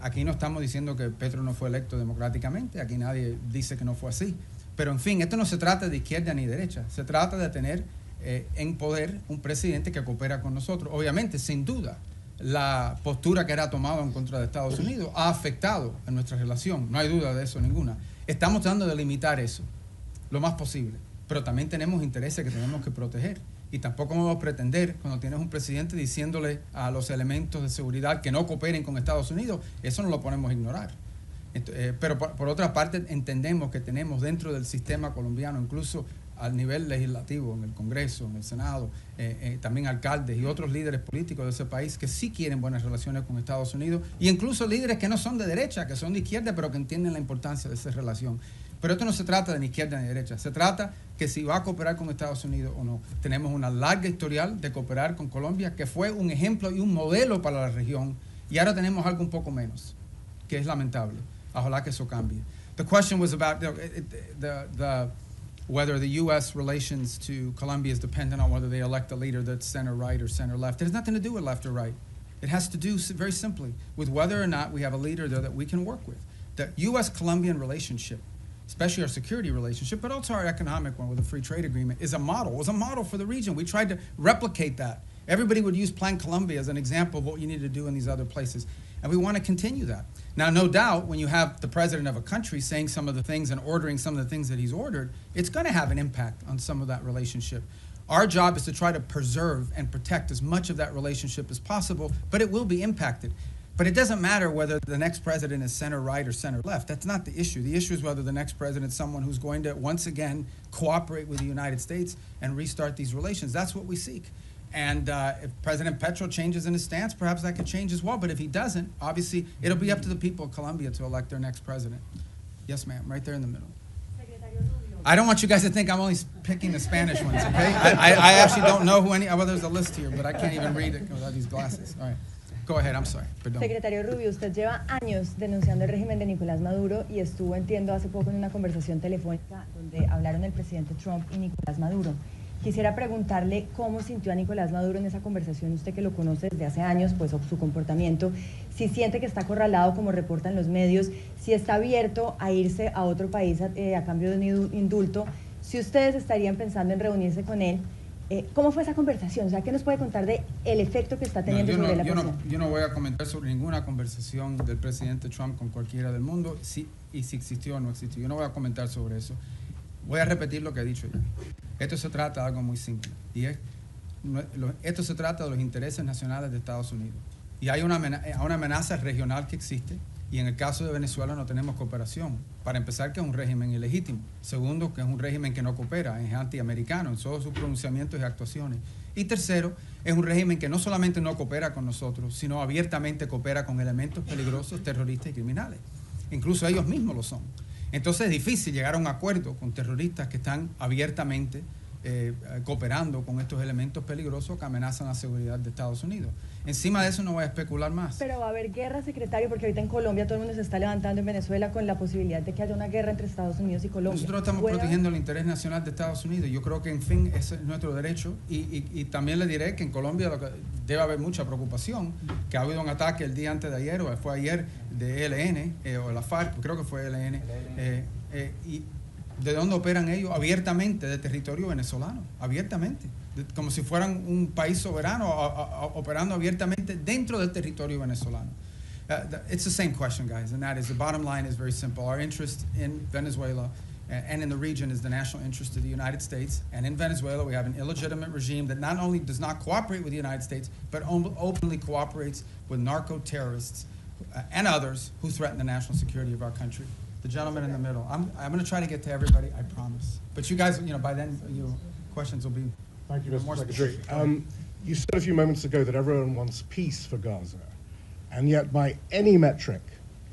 Aquí no estamos diciendo que Petro no fue electo democráticamente, aquí nadie dice que no fue así. Pero en fin, esto no se trata de izquierda ni derecha, se trata de tener en poder un presidente que coopera con nosotros. Obviamente, sin duda, la postura que era tomada en contra de Estados Unidos ha afectado a nuestra relación, no hay duda de eso ninguna. Estamos tratando de limitar eso lo más posible, pero también tenemos intereses que tenemos que proteger. Y tampoco vamos a pretender, cuando tienes un presidente diciéndole a los elementos de seguridad que no cooperen con Estados Unidos, eso no lo podemos ignorar. Pero por otra parte, entendemos que tenemos dentro del sistema colombiano, incluso al nivel legislativo, en el Congreso, en el Senado, también alcaldes y otros líderes políticos de ese país que sí quieren buenas relaciones con Estados Unidos, y incluso líderes que no son de derecha, que son de izquierda, pero que entienden la importancia de esa relación. Pero esto no se trata de ni izquierda ni derecha, se trata que si va a cooperar con Estados Unidos o no. Tenemos una larga historial de cooperar con Colombia, que fue un ejemplo y un modelo para la región, y ahora tenemos algo un poco menos, que es lamentable. Ojalá que eso cambie. The question was about whether the U.S. relations to Colombia is dependent on whether they elect a leader that's center-right or center-left. It has nothing to do with left or right. It has to do very simply with whether or not we have a leader there that we can work with. The U.S.-Colombian relationship, especially our security relationship, but also our economic one with a free trade agreement, was a model for the region. We tried to replicate that. Everybody would use Plan Colombia as an example of what you need to do in these other places. And we want to continue that. Now, no doubt, when you have the president of a country saying some of the things and ordering some of the things that he's ordered, it's going to have an impact on some of that relationship. Our job is to try to preserve and protect as much of that relationship as possible, but it will be impacted. But it doesn't matter whether the next president is center-right or center-left. That's not the issue. The issue is whether the next president is someone who's going to, once again, cooperate with the United States and restart these relations. That's what we seek. And if President Petro changes in his stance, perhaps that could change as well. But if he doesn't, obviously, it'll be up to the people of Colombia to elect their next president. Yes, ma'am, right there in the middle. I don't want you guys to think I'm only picking the Spanish ones, okay? I actually don't know who any, well, there's a list here, but I can't even read it without these glasses. All right, go ahead, I'm sorry. Perdón. Secretario Rubio, usted lleva años denunciando el régimen de Nicolás Maduro y estuvo, entiendo, hace poco en una conversación telefónica donde hablaron el presidente Trump y Nicolás Maduro. Quisiera preguntarle cómo sintió a Nicolás Maduro en esa conversación, usted que lo conoce desde hace años, pues su comportamiento, si siente que está acorralado como reportan los medios, si está abierto a irse a otro país a cambio de un indulto, si ustedes estarían pensando en reunirse con él. ¿Cómo fue esa conversación? O sea, ¿qué nos puede contar de el efecto que está teniendo sobre la presión? Yo no voy a comentar sobre ninguna conversación del presidente Trump con cualquiera del mundo, si existió o no existió. Yo no voy a comentar sobre eso. Voy a repetir lo que he dicho ya. Esto se trata de algo muy simple. Y esto se trata de los intereses nacionales de Estados Unidos. Y hay una amenaza regional que existe. Y en el caso de Venezuela no tenemos cooperación. Para empezar, que es un régimen ilegítimo. Segundo, que es un régimen que no coopera, es antiamericano en todos sus pronunciamientos y actuaciones. Y tercero, es un régimen que no solamente no coopera con nosotros, sino abiertamente coopera con elementos peligrosos, terroristas y criminales. Incluso ellos mismos lo son. Entonces es difícil llegar a un acuerdo con terroristas que están abiertamente cooperando con estos elementos peligrosos que amenazan la seguridad de Estados Unidos. Encima de eso no voy a especular más. Pero va a haber guerra, secretario, porque ahorita en Colombia todo el mundo se está levantando, en Venezuela, con la posibilidad de que haya una guerra entre Estados Unidos y Colombia. Nosotros estamos protegiendo el interés nacional de Estados Unidos. Yo creo que, en fin, ese es nuestro derecho. Y también le diré que en Colombia debe haber mucha preocupación, que ha habido un ataque el día antes de ayer, o fue ayer, de ELN, o la FARC, creo que fue ELN, y ¿de dónde operan ellos? Abiertamente, de territorio venezolano, abiertamente, como si fueran un país soberano, operando abiertamente dentro del territorio venezolano. It's the same question, guys, and that is, the bottom line is very simple. Our interest in Venezuela and in the region is the national interest of the United States, and in Venezuela we have an illegitimate regime that not only does not cooperate with the United States, but openly cooperates with narco-terrorists and others who threaten the national security of our country. The gentleman in the middle. I'm going to try to get to everybody, I promise. But you guys, by then, your questions will be Thank you, more Mr. Secretary. specific. You said a few moments ago that everyone wants peace for Gaza, and yet by any metric,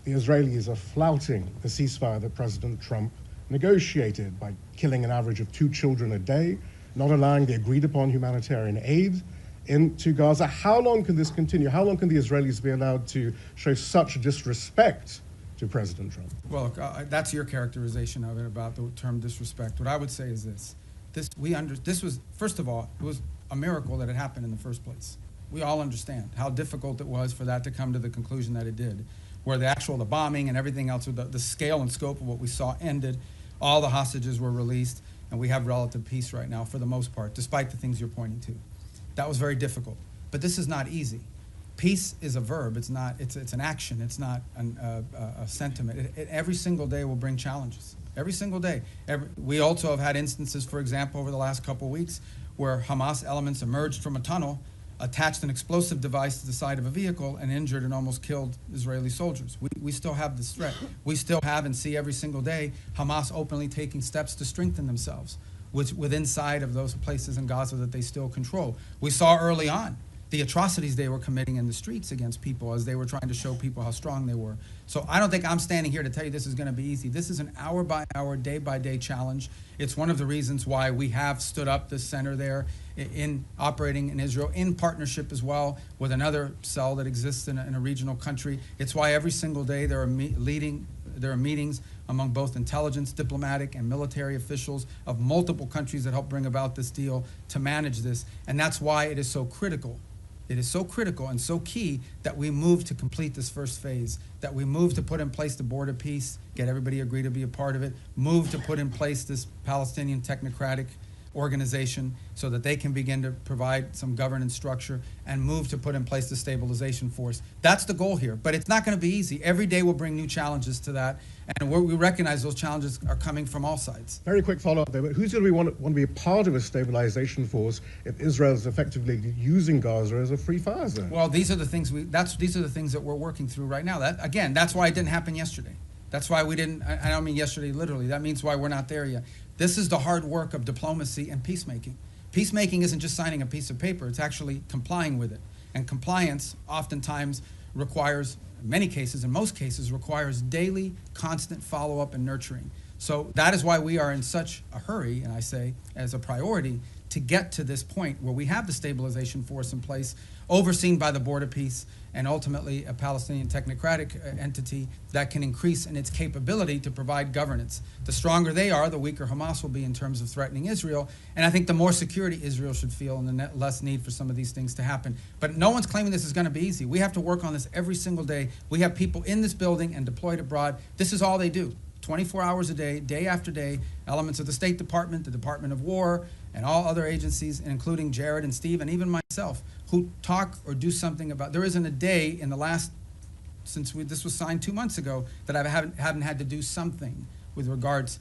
the Israelis are flouting the ceasefire that President Trump negotiated by killing an average of 2 children a day, not allowing the agreed-upon humanitarian aid into Gaza. How long can this continue? How long can the Israelis be allowed to show such disrespect to President Trump? Well, look, that's your characterization of it, about the term disrespect. What I would say is this. This was, first of all, it was a miracle that it happened in the first place. We all understand how difficult it was for that to come to the conclusion that it did, where the bombing and everything else, the scale and scope of what we saw ended, all the hostages were released, and we have relative peace right now for the most part, despite the things you're pointing to. That was very difficult. But this is not easy. Peace is a verb. It's not. It's an action. It's not a sentiment. Every single day will bring challenges. Every single day. We also have had instances, for example, over the last couple of weeks, where Hamas elements emerged from a tunnel, attached an explosive device to the side of a vehicle, and injured and almost killed Israeli soldiers. We still have this threat. We still have and see every single day Hamas openly taking steps to strengthen themselves within inside of those places in Gaza that they still control. We saw early on the atrocities they were committing in the streets against people as they were trying to show people how strong they were. So I don't think I'm standing here to tell you this is going to be easy. This is an hour-by-hour, day-by-day challenge. It's one of the reasons why we have stood up this center there in operating in Israel, in partnership as well with another cell that exists in a regional country. It's why every single day there are meetings among both intelligence, diplomatic, and military officials of multiple countries that help bring about this deal to manage this. And that's why it is so critical. It is so critical and so key that we move to complete this first phase, that we move to put in place the board of peace, get everybody agree to be a part of it, move to put in place this Palestinian technocratic organization so that they can begin to provide some governance structure, and move to put in place the stabilization force. That's the goal here, but it's not going to be easy. Every day will bring new challenges to that, and we recognize those challenges are coming from all sides. Very quick follow-up there, but who's going to want to be a part of a stabilization force if Israel is effectively using Gaza as a free fire zone? Well, these are the things these are the things that we're working through right now. That's why it didn't happen yesterday. That's why we didn't, I don't mean yesterday literally, that means why we're not there yet. This is the hard work of diplomacy and peacemaking. Peacemaking isn't just signing a piece of paper, it's actually complying with it. And compliance oftentimes requires, in many cases, in most cases, requires daily, constant follow-up and nurturing. So that is why we are in such a hurry, and I say as a priority, to get to this point where we have the stabilization force in place, overseen by the Board of Peace, and ultimately a Palestinian technocratic entity that can increase in its capability to provide governance. The stronger they are, the weaker Hamas will be in terms of threatening Israel, and I think the more security Israel should feel and the less need for some of these things to happen. But no one's claiming this is going to be easy. We have to work on this every single day. We have people in this building and deployed abroad. This is all they do. 24 hours a day, day after day, elements of the State Department, the Department of War, and all other agencies, including Jared and Steve and even myself, who talk or do something about. There isn't a day in the last, since this was signed 2 months ago, that I haven't had to do something with regards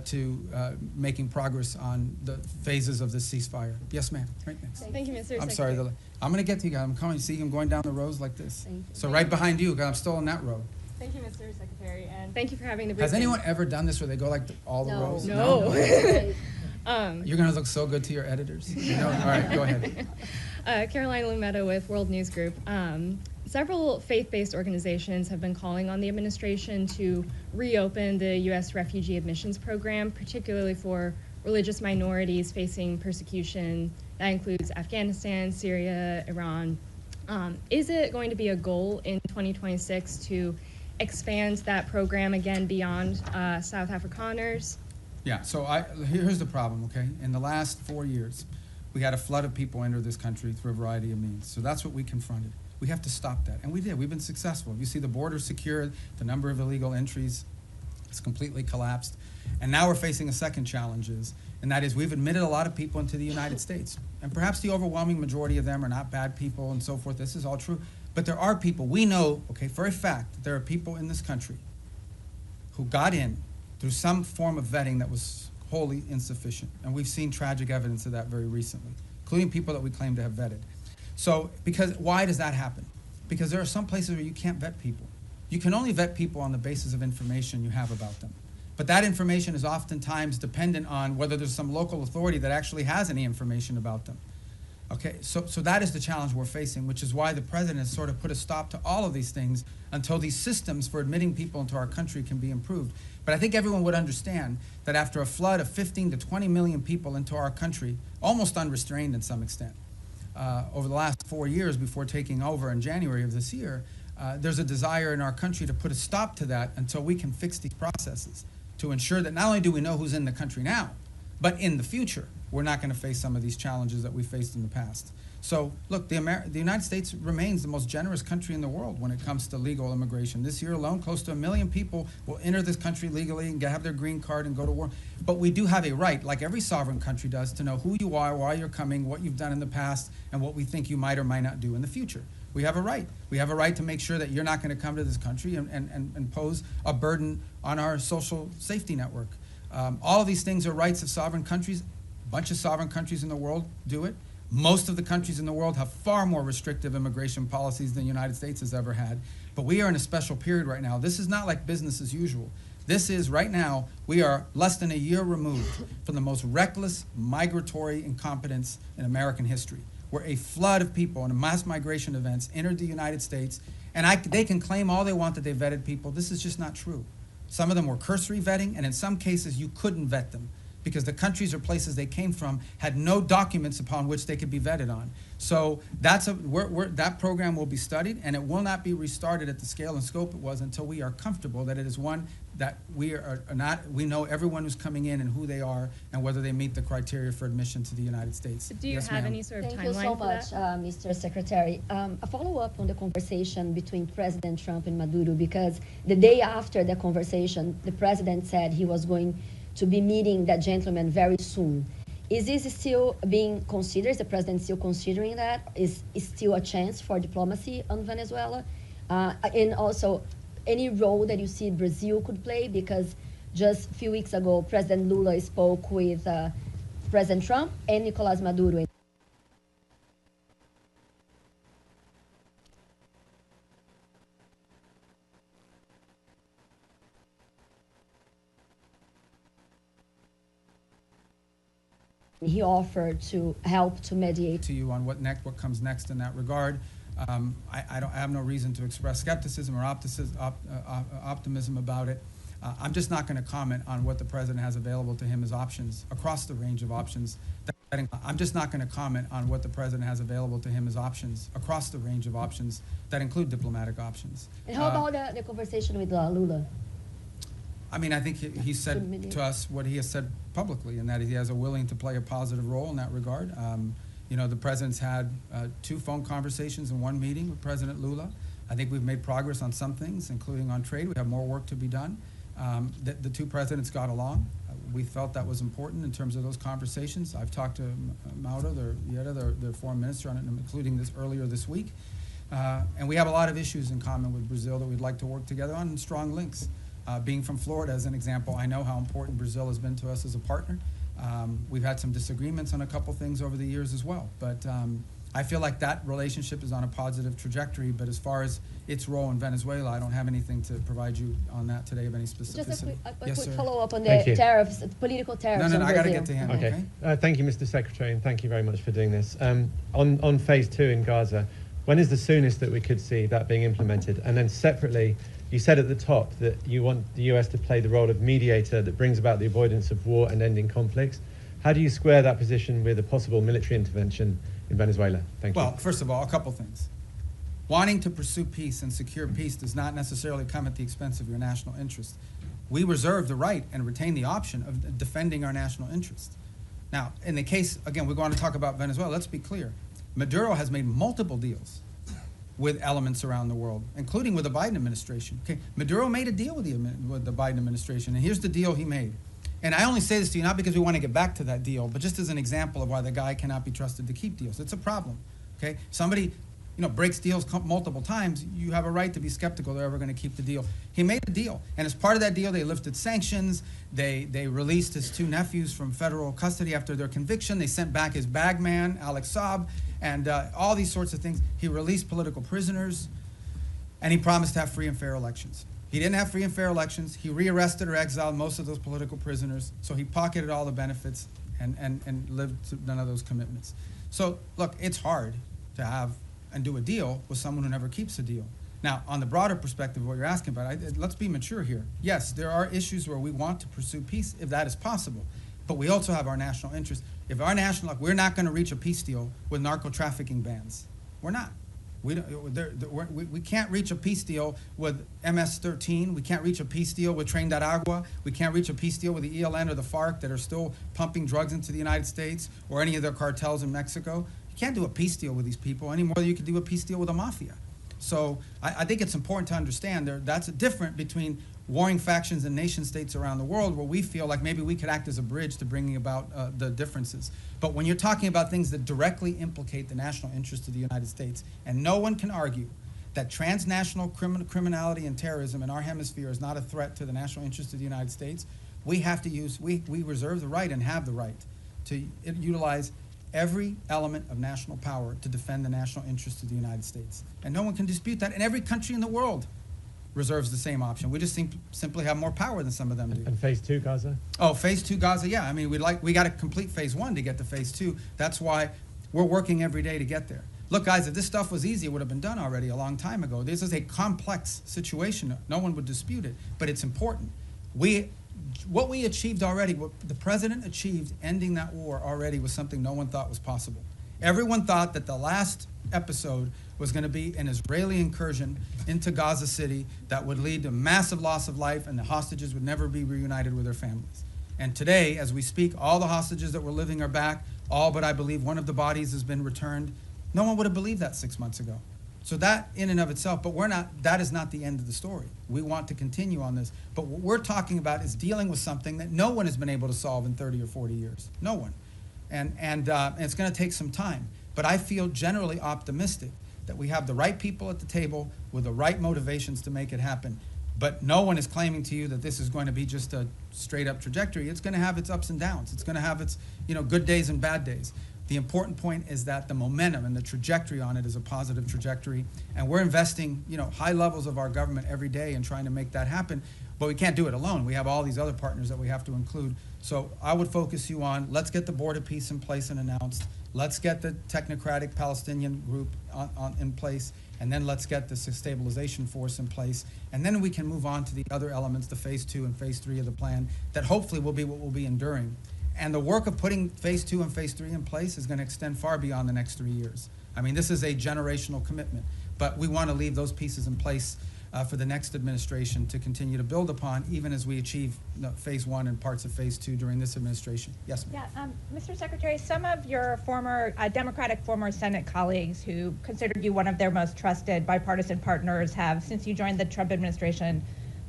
to making progress on the phases of the ceasefire. Yes, ma'am. Right next. Thank you, Mr. I'm Secretary. sorry. I'm going to get to you guys. I'm coming. See, I'm going down the rows like this. Thank you. So right behind you, because I'm still in that row. Thank you, Mr. Secretary, and thank you for having the Has briefing. anyone ever done this where they go like all the rows? No. You're going to look so good to your editors. You know? All right, go ahead. Caroline Lumetta with World News Group. Several faith-based organizations have been calling on the administration to reopen the U.S. refugee admissions program, particularly for religious minorities facing persecution. That includes Afghanistan, Syria, Iran. Is it going to be a goal in 2026 to expand that program again beyond South Afrikaners? Yeah, so here's the problem, okay? In the last 4 years, we had a flood of people enter this country through a variety of means. So that's what we confronted. We have to stop that, and we did. We've been successful. You see the border secured, the number of illegal entries has completely collapsed. And now we're facing a second challenge, and that is we've admitted a lot of people into the United States. And perhaps the overwhelming majority of them are not bad people and so forth. This is all true. But there are people, we know, okay, for a fact, that there are people in this country who got in through some form of vetting that was wholly insufficient. And we've seen tragic evidence of that very recently, including people that we claim to have vetted. So, why does that happen? Because there are some places where you can't vet people. You can only vet people on the basis of information you have about them. But that information is oftentimes dependent on whether there's some local authority that actually has any information about them. Okay, so that is the challenge we're facing, which is why the president has sort of put a stop to all of these things until these systems for admitting people into our country can be improved. But I think everyone would understand that after a flood of 15 to 20 million people into our country, almost unrestrained in some extent, over the last 4 years before taking over in January of this year, there's a desire in our country to put a stop to that until we can fix these processes to ensure that not only do we know who's in the country now, but in the future, we're not going to face some of these challenges that we faced in the past. So, look, the United States remains the most generous country in the world when it comes to legal immigration. This year alone, close to 1 million people will enter this country legally and have their green card and go to war. But we do have a right, like every sovereign country does, to know who you are, why you're coming, what you've done in the past, and what we think you might or might not do in the future. We have a right. We have a right to make sure that you're not going to come to this country and pose a burden on our social safety network. All of these things are rights of sovereign countries. A bunch of sovereign countries in the world do it. Most of the countries in the world have far more restrictive immigration policies than the United States has ever had. But we are in a special period right now. This is not like business as usual. This is, right now, we are less than a year removed from the most reckless migratory incompetence in American history, where a flood of people and mass migration events entered the United States, and they can claim all they want that they vetted people. This is just not true. Some of them were cursory vetting, and in some cases you couldn't vet them because the countries or places they came from had no documents upon which they could be vetted on. So that program will be studied, and it will not be restarted at the scale and scope it was until we are comfortable that it is one that we know everyone who's coming in and who they are and whether they meet the criteria for admission to the United States. Do you have any sort of timeline for that? Thank you so much, Mr. Secretary. A follow-up on the conversation between President Trump and Maduro, because the day after the conversation, the president said he was going to be meeting that gentleman very soon. Is this still being considered? Is the president still considering that? Is still a chance for diplomacy on Venezuela? And also, any role that you see Brazil could play? Because just a few weeks ago, President Lula spoke with President Trump and Nicolás Maduro. He offered to help to mediate. To you on what comes next in that regard. I have no reason to express skepticism or optimism about it. I'm just not going to comment on what the president has available to him as options across the range of options. I'm just not going to comment on what the president has available to him as options across the range of options that include diplomatic options. And how about the conversation with Lula? I mean, I think he said to us what he has said publicly, and that he has a willing to play a positive role in that regard. You know, the president's had 2 phone conversations and 1 meeting with President Lula. I think we've made progress on some things, including on trade. We have more work to be done. The 2 presidents got along. We felt that was important in terms of those conversations. I've talked to Mauro, their foreign minister, on it, including this earlier this week. And we have a lot of issues in common with Brazil that we'd like to work together on, and strong links. Being from Florida, as an example, I know how important Brazil has been to us as a partner. We've had some disagreements on a couple things over the years as well. But I feel like that relationship is on a positive trajectory. But as far as its role in Venezuela, I don't have anything to provide you on that today of any specificity. Just a Yes, quick sir. follow-up on the tariffs, political tariffs. No, I got to Brazil. get to him. Okay. Okay. Thank you, Mr. Secretary, and thank you very much for doing this. On phase 2 in Gaza, when is the soonest that we could see that being implemented? And then separately, you said at the top that you want the US to play the role of mediator that brings about the avoidance of war and ending conflicts. How do you square that position with a possible military intervention in Venezuela? Thank you. Well, first of all, a couple things. Wanting to pursue peace and secure peace does not necessarily come at the expense of your national interest. We reserve the right and retain the option of defending our national interest. Now, in the case, again, we're going to talk about Venezuela. Let's be clear. Maduro has made multiple deals with elements around the world, including with the Biden administration. Okay, Maduro made a deal with the Biden administration, and here's the deal he made. And I only say this to you not because we want to get back to that deal, but just as an example of why the guy cannot be trusted to keep deals. It's a problem. Okay, somebody, breaks deals multiple times. You have a right to be skeptical they're ever going to keep the deal. He made a deal, and as part of that deal, they lifted sanctions. They released his 2 nephews from federal custody after their conviction. They sent back his bagman, Alex Saab, and all these sorts of things. He released political prisoners, and he promised to have free and fair elections. He didn't have free and fair elections. He rearrested or exiled most of those political prisoners, so he pocketed all the benefits and lived to none of those commitments. So, look, it's hard to have and do a deal with someone who never keeps a deal. Now, on the broader perspective of what you're asking about, let's be mature here. Yes, there are issues where we want to pursue peace if that is possible, but we also have our national interest. If our we're not going to reach a peace deal with narco-trafficking bans. We're not. We can't reach a peace deal with MS-13. We can't reach a peace deal with Tren de Aragua. We can't reach a peace deal with the ELN or the FARC that are still pumping drugs into the United States or any of their cartels in Mexico. You can't do a peace deal with these people any more than you can do a peace deal with a mafia. So I think it's important to understand that's different between warring factions and nation states around the world where we feel like maybe we could act as a bridge to bringing about the differences. But when you're talking about things that directly implicate the national interest of the United States, and no one can argue that transnational criminality and terrorism in our hemisphere is not a threat to the national interest of the United States, we reserve the right and have the right to utilize every element of national power to defend the national interest of the United States. And no one can dispute that. And every country in the world reserves the same option. We just simply have more power than some of them do. And phase 2 Gaza? Oh, phase 2 Gaza, yeah. I mean, we got to complete phase 1 to get to phase 2. That's why we're working every day to get there. Look, guys, if this stuff was easy, it would have been done already a long time ago. This is a complex situation. No one would dispute it, but it's important. What we achieved already, what the president achieved ending that war already was something no one thought was possible. Everyone thought that the last episode was going to be an Israeli incursion into Gaza City that would lead to massive loss of life and the hostages would never be reunited with their families. And today, as we speak, all the hostages that were living are back, all but I believe one of the bodies has been returned. No one would have believed that 6 months ago. So that in and of itself, but that is not the end of the story. We want to continue on this. But what we're talking about is dealing with something that no one has been able to solve in 30 or 40 years. No one. And it's going to take some time. But I feel generally optimistic that we have the right people at the table with the right motivations to make it happen. But no one is claiming to you that this is going to be just a straight up trajectory. It's going to have its ups and downs. It's going to have its good days and bad days. The important point is that the momentum and the trajectory on it is a positive trajectory, and we're investing, high levels of our government every day in trying to make that happen. But we can't do it alone. We have all these other partners that we have to include. So I would focus you on, let's get the board of peace in place and announced. Let's get the technocratic Palestinian group in place, and then let's get the stabilization force in place. And then we can move on to the other elements, the phase 2 and phase 3 of the plan, that hopefully will be what will be enduring. And the work of putting phase 2 and phase 3 in place is going to extend far beyond the next 3 years. I mean, this is a generational commitment, but we want to leave those pieces in place for the next administration to continue to build upon, even as we achieve phase 1 and parts of phase 2 during this administration. Yes, ma'am. Yeah, Mr. Secretary, some of your former Democratic former Senate colleagues who considered you one of their most trusted bipartisan partners have, since you joined the Trump administration,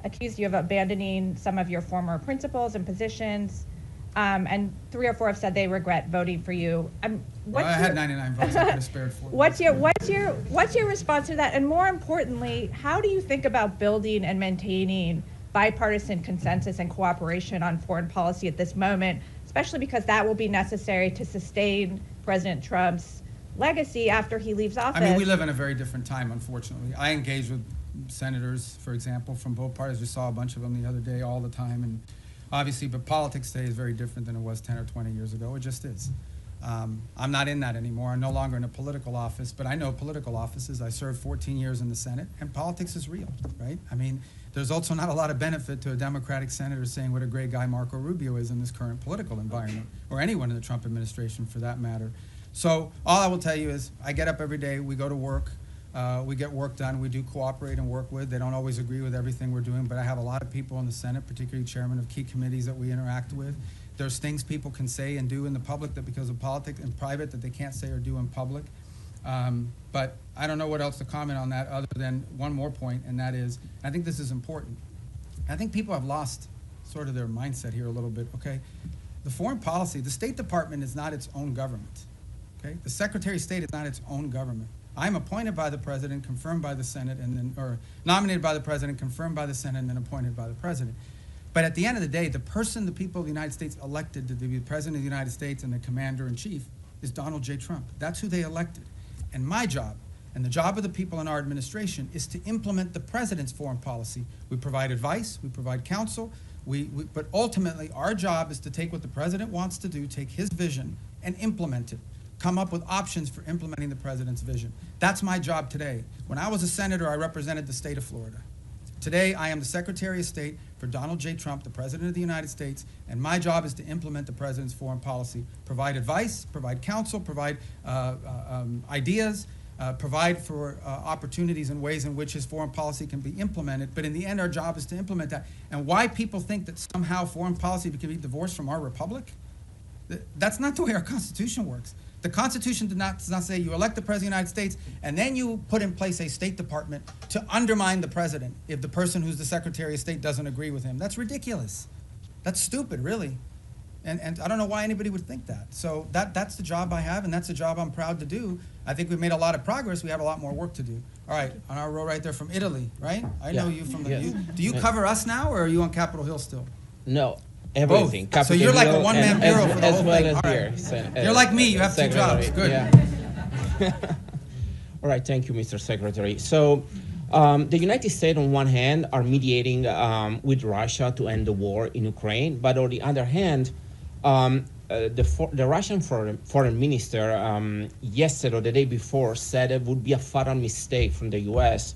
accused you of abandoning some of your former principles and positions. And 3 or 4 have said they regret voting for you. Well, I had 99 votes. I could have spared 4. What's your response to that? And more importantly, how do you think about building and maintaining bipartisan consensus and cooperation on foreign policy at this moment, especially because that will be necessary to sustain President Trump's legacy after he leaves office? I mean, we live in a very different time, unfortunately. I engage with senators, for example, from both parties. We saw a bunch of them the other day all the time, and obviously, but politics today is very different than it was 10 or 20 years ago. It just is. I'm not in that anymore. I'm no longer in a political office, but I know political offices. I served 14 years in the Senate, and politics is real, right? I mean, there's also not a lot of benefit to a Democratic senator saying what a great guy Marco Rubio is in this current political environment, or anyone in the Trump administration for that matter. So all I will tell you is I get up every day, we go to work, we get work done, we do cooperate and work with. They don't always agree with everything we're doing, but I have a lot of people in the Senate, particularly chairmen of key committees that we interact with. There's things people can say and do in the public that because of politics in private that they can't say or do in public. But I don't know what else to comment on that other than one more point, and that is, I think this is important. I think people have lost sort of their mindset here a little bit, okay? The foreign policy, the State Department is not its own government, okay? The Secretary of State is not its own government. I'm appointed by the President, confirmed by the Senate, and then, or nominated by the President, confirmed by the Senate, and then appointed by the President. But at the end of the day, the person the people of the United States elected to be the President of the United States and the Commander-in-Chief is Donald J. Trump. That's who they elected. And my job, and the job of the people in our administration, is to implement the President's foreign policy. We provide advice, we provide counsel, but ultimately our job is to take what the President wants to do, take his vision, and implement it. Come up with options for implementing the President's vision. That's my job today. When I was a senator, I represented the state of Florida. Today, I am the Secretary of State for Donald J. Trump, the President of the United States, and my job is to implement the President's foreign policy, provide advice, provide counsel, provide ideas, provide for opportunities and ways in which his foreign policy can be implemented. But in the end, our job is to implement that. And why people think that somehow foreign policy can be divorced from our republic? That's not the way our Constitution works. The Constitution does not say you elect the President of the United States and then you put in place a State Department to undermine the President if the person who's the Secretary of State doesn't agree with him. That's ridiculous. That's stupid, really. And I don't know why anybody would think that. So that's the job I have, and that's the job I'm proud to do. I think we've made a lot of progress. We have a lot more work to do. All right, on our row right there from Italy, right? I know you from the... Yes. Do you cover us now, or are you on Capitol Hill still? No. Everything. Both. So you're like a one-man bureau for the whole well thing. As All here. right. You're like me. You have 2 jobs. Good. Yeah. All right. Thank you, Mr. Secretary. So the United States, on one hand, are mediating with Russia to end the war in Ukraine. But on the other hand, the Russian foreign minister yesterday or the day before said it would be a fatal mistake from the U.S.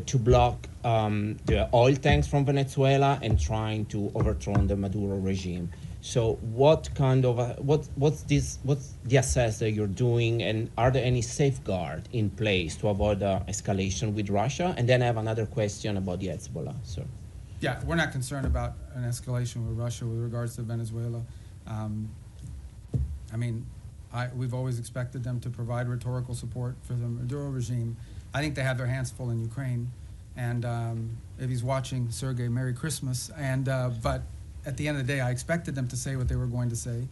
To block the oil tanks from Venezuela and trying to overthrow the Maduro regime. So what kind of what's the assess that you're doing, and are there any safeguards in place to avoid escalation with Russia? And then I have another question about the Hezbollah. So, yeah, we're not concerned about an escalation with Russia with regards to Venezuela. I mean, we've always expected them to provide rhetorical support for the Maduro regime. I think they have their hands full in Ukraine, and if he's watching, Sergey, Merry Christmas. And but at the end of the day, I expected them to say what they were going to say.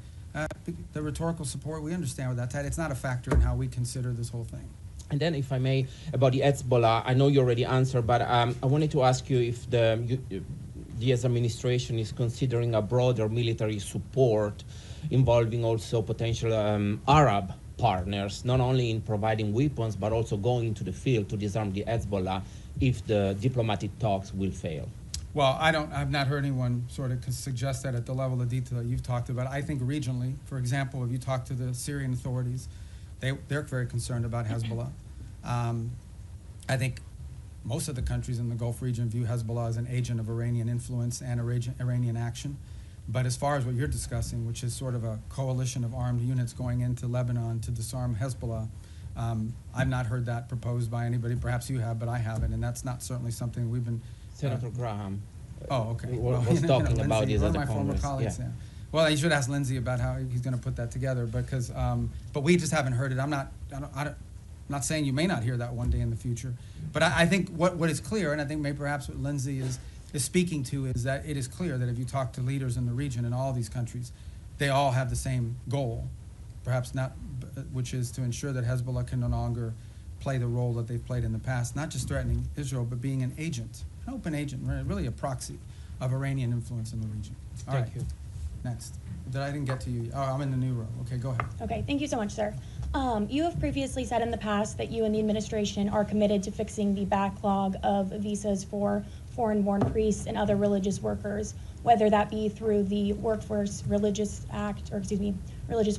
The rhetorical support, we understand what that's at. It's not a factor in how we consider this whole thing. And then, if I may, about the Hezbollah, I know you already answered, but I wanted to ask you if the US administration is considering a broader military support involving also potential Arab partners, not only in providing weapons, but also going into the field to disarm the Hezbollah if the diplomatic talks will fail. Well, I've not heard anyone sort of suggest that at the level of detail that you've talked about. I think regionally, for example, if you talk to the Syrian authorities, they're very concerned about Hezbollah. I think most of the countries in the Gulf region view Hezbollah as an agent of Iranian influence and Iranian action. But as far as what you're discussing, which is sort of a coalition of armed units going into Lebanon to disarm Hezbollah, I've not heard that proposed by anybody. Perhaps you have, but I haven't, and that's not certainly something we've been. Senator Graham. Oh, okay. Was talking about this one at of the my former Congress. colleagues. Yeah. Yeah. Well, you should ask Lindsey about how he's going to put that together, because, but we just haven't heard it. I'm not saying you may not hear that one day in the future, but I think what is clear, and I think maybe perhaps what Lindsey is speaking to, is that it is clear that if you talk to leaders in the region in all these countries, they all have the same goal, perhaps not, which is to ensure that Hezbollah can no longer play the role that they've played in the past, not just threatening Israel, but being an agent, an open agent, really a proxy of Iranian influence in the region. All right. Thank you. Next. I didn't get to you. Oh, I'm in the new row. Okay, go ahead. Okay, thank you so much, sir. You have previously said in the past that you and the administration are committed to fixing the backlog of visas for foreign-born priests and other religious workers, whether that be through the Religious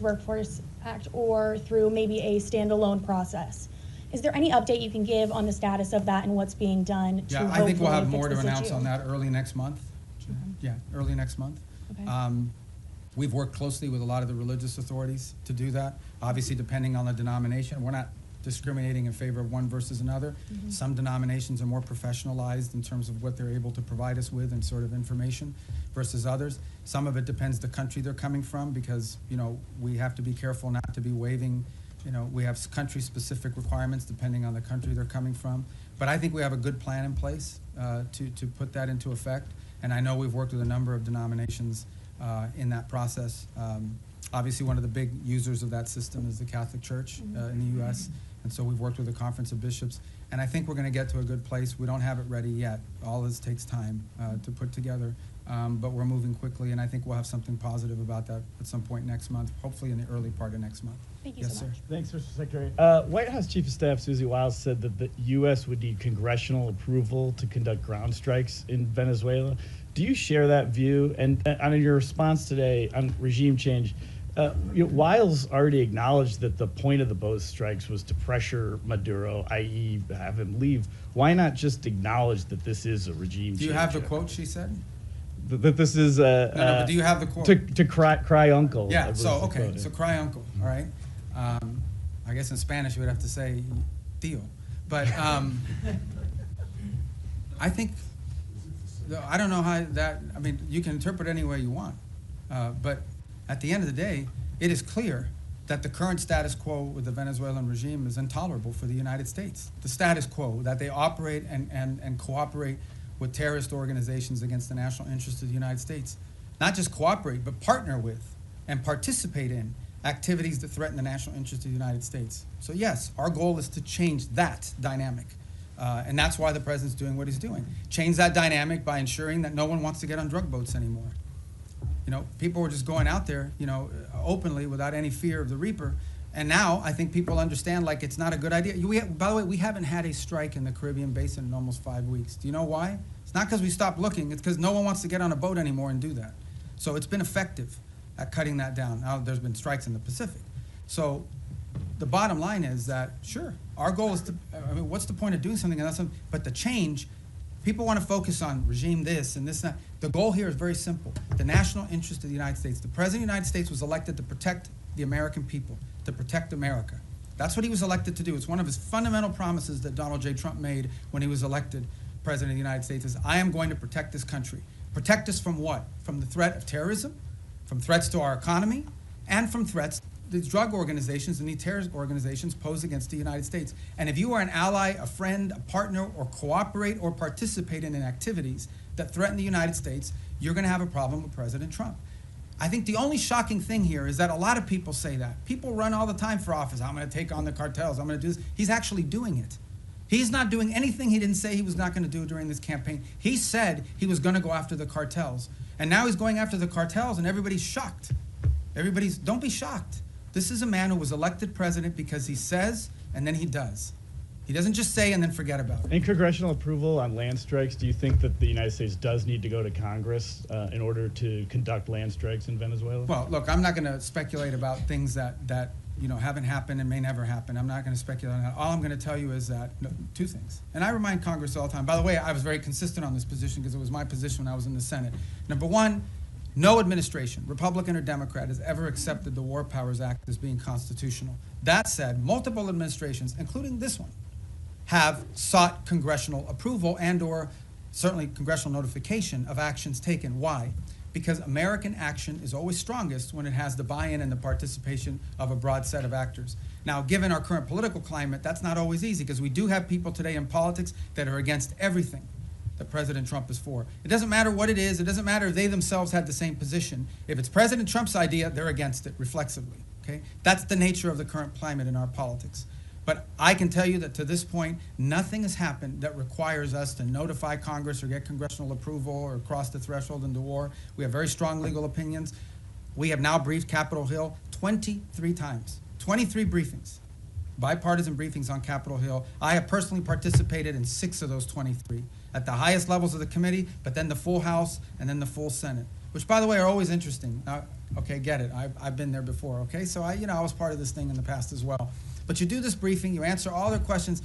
Workforce Act, or through maybe a standalone process. Is there any update you can give on the status of that and what's being done to Yeah, I think we'll hopefully have fix more to this announce issue? on that early next month. Yeah, early next month. Okay. We've worked closely with a lot of the religious authorities to do that. Obviously, depending on the denomination, we're not discriminating in favor of one versus another. Mhm. Some denominations are more professionalized in terms of what they're able to provide us with and sort of information versus others. Some of it depends the country they're coming from, because, you know, we have to be careful not to be waiving, you know, we have country-specific requirements depending on the country they're coming from. But I think we have a good plan in place to put that into effect. And I know we've worked with a number of denominations in that process. Obviously, one of the big users of that system is the Catholic Church in the U.S., and so we've worked with the Conference of Bishops. And I think we're going to get to a good place. We don't have it ready yet. All this takes time to put together, but we're moving quickly, and I think we'll have something positive about that at some point next month, hopefully in the early part of next month. Thank you yes, so sir. much. Thanks, Mr. Secretary. White House Chief of Staff Susie Wiles said that the U.S. would need congressional approval to conduct ground strikes in Venezuela. Do you share that view? And on your response today on regime change, Wiles already acknowledged that the point of the both strikes was to pressure Maduro, i.e. have him leave. Why not just acknowledge that this is a regime change? Do you have the quote she said? That this is but do you have the quote? To cry uncle. Yeah, was so, the okay, quote, so yeah. cry uncle, all right? I guess in Spanish you would have to say tío. But I think, I don't know how that, I mean, you can interpret any way you want. But at the end of the day, it is clear that the current status quo with the Venezuelan regime is intolerable for the United States. The status quo, that they operate and cooperate with terrorist organizations against the national interest of the United States. Not just cooperate, but partner with and participate in activities that threaten the national interest of the United States. So yes, our goal is to change that dynamic. And that's why the president's doing what he's doing. Change that dynamic by ensuring that no one wants to get on drug boats anymore. You know, people were just going out there, you know, openly without any fear of the reaper. And now I think people understand, like, it's not a good idea. By the way, we haven't had a strike in the Caribbean basin in almost 5 weeks. Do you know why? It's not because we stopped looking. It's because no one wants to get on a boat anymore and do that. So it's been effective at cutting that down. Now there's been strikes in the Pacific. So the bottom line is that, sure, our goal is to, I mean, what's the point of doing something else? But the change, people want to focus on regime this and this and that. The goal here is very simple. The national interest of the United States. The President of the United States was elected to protect the American people, to protect America. That's what he was elected to do. It's one of his fundamental promises that Donald J. Trump made when he was elected President of the United States, is I am going to protect this country. Protect us from what? From the threat of terrorism, from threats to our economy, and from threats these drug organizations and these terrorist organizations pose against the United States. And if you are an ally, a friend, a partner, or cooperate or participate in activities that threaten the United States, you're going to have a problem with President Trump. I think the only shocking thing here is that a lot of people say that. People run all the time for office. I'm going to take on the cartels. I'm going to do this. He's actually doing it. He's not doing anything he didn't say he was not going to do during this campaign. He said he was going to go after the cartels. And now he's going after the cartels, and everybody's shocked. Don't be shocked. This is a man who was elected president because he says and then he does. He doesn't just say and then forget about it. In congressional approval on land strikes, do you think that the United States does need to go to Congress in order to conduct land strikes in Venezuela? Well, look, I'm not going to speculate about things that haven't happened and may never happen. I'm not going to speculate on that. All I'm going to tell you is that two things. And I remind Congress all the time. By the way, I was very consistent on this position because it was my position when I was in the Senate. Number one, no administration, Republican or Democrat, has ever accepted the War Powers Act as being constitutional. That said, multiple administrations, including this one, have sought congressional approval and or certainly congressional notification of actions taken. Why? Because American action is always strongest when it has the buy-in and the participation of a broad set of actors. Now, given our current political climate, that's not always easy because we do have people today in politics that are against everything that President Trump is for. It doesn't matter what it is. It doesn't matter if they themselves had the same position. If it's President Trump's idea, they're against it reflexively, okay? That's the nature of the current climate in our politics. But I can tell you that to this point, nothing has happened that requires us to notify Congress or get congressional approval or cross the threshold into war. We have very strong legal opinions. We have now briefed Capitol Hill 23 times, 23 briefings, bipartisan briefings on Capitol Hill. I have personally participated in 6 of those 23 at the highest levels of the committee, but then the full House and then the full Senate, which, by the way, are always interesting. Okay, get it. I've been there before, okay? So I was part of this thing in the past as well. But you do this briefing, you answer all their questions,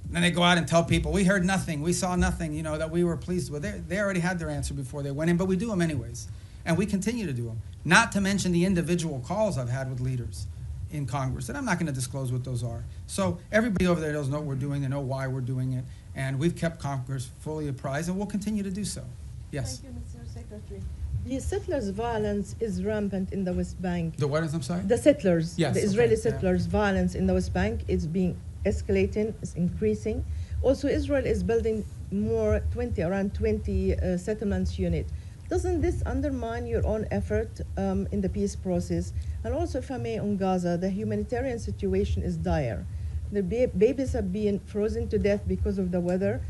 and then they go out and tell people, we heard nothing, we saw nothing, that we were pleased with. They already had their answer before they went in, but we do them anyways. And we continue to do them. Not to mention the individual calls I've had with leaders in Congress, and I'm not going to disclose what those are. So everybody over there does know what we're doing, they know why we're doing it, and we've kept Congress fully apprised, and we'll continue to do so. Yes? Thank you, Mr. Secretary. The settlers' violence is rampant in the West Bank. The what is, I'm sorry? The settlers, yes, the Israeli okay, settlers' violence in the West Bank is being escalating, is increasing. Also, Israel is building around 20 settlements unit. Doesn't this undermine your own effort in the peace process? And also, if I may, on Gaza, the humanitarian situation is dire. The babies have been frozen to death because of the weather.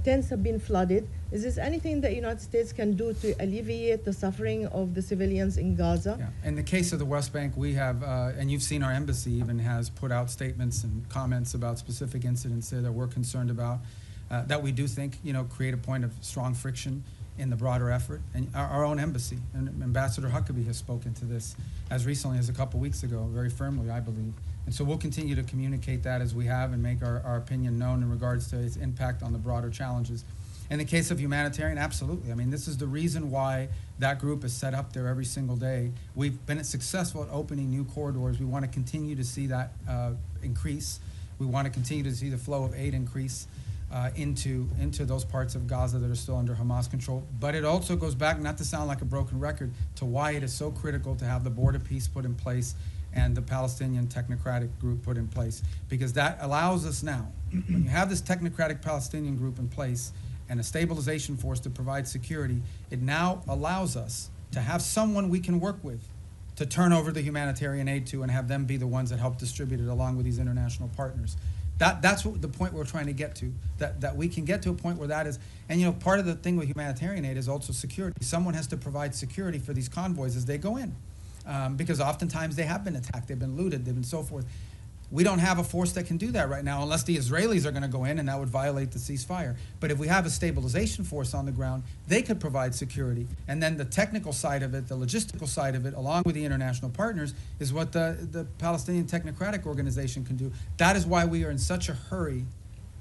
Tents have been flooded. Is this anything that the United States can do to alleviate the suffering of the civilians in Gaza? Yeah. In the case of the West Bank, we have, and you've seen our embassy even has put out statements and comments about specific incidents there that we're concerned about, that we do think, create a point of strong friction in the broader effort. And our own embassy, and Ambassador Huckabee has spoken to this as recently as a couple weeks ago, very firmly, I believe. And so we'll continue to communicate that as we have and make our opinion known in regards to its impact on the broader challenges. In the case of humanitarian, absolutely. I mean, this is the reason why that group is set up there every single day. We've been successful at opening new corridors. We want to continue to see that increase. We want to continue to see the flow of aid increase into those parts of Gaza that are still under Hamas control. But it also goes back, not to sound like a broken record, to why it is so critical to have the border peace put in place and the Palestinian technocratic group put in place. Because that allows us now, when you have this technocratic Palestinian group in place and a stabilization force to provide security, it now allows us to have someone we can work with to turn over the humanitarian aid to and have them be the ones that help distribute it along with these international partners. That's what the point we're trying to get to, that we can get to a point where that is, and part of the thing with humanitarian aid is also security. Someone has to provide security for these convoys as they go in, because oftentimes they have been attacked, they've been looted, they've been so forth. We don't have a force that can do that right now unless the Israelis are going to go in, and that would violate the ceasefire. But if we have a stabilization force on the ground, they could provide security. And then the technical side of it, the logistical side of it, along with the international partners, is what the Palestinian Technocratic Organization can do. That is why we are in such a hurry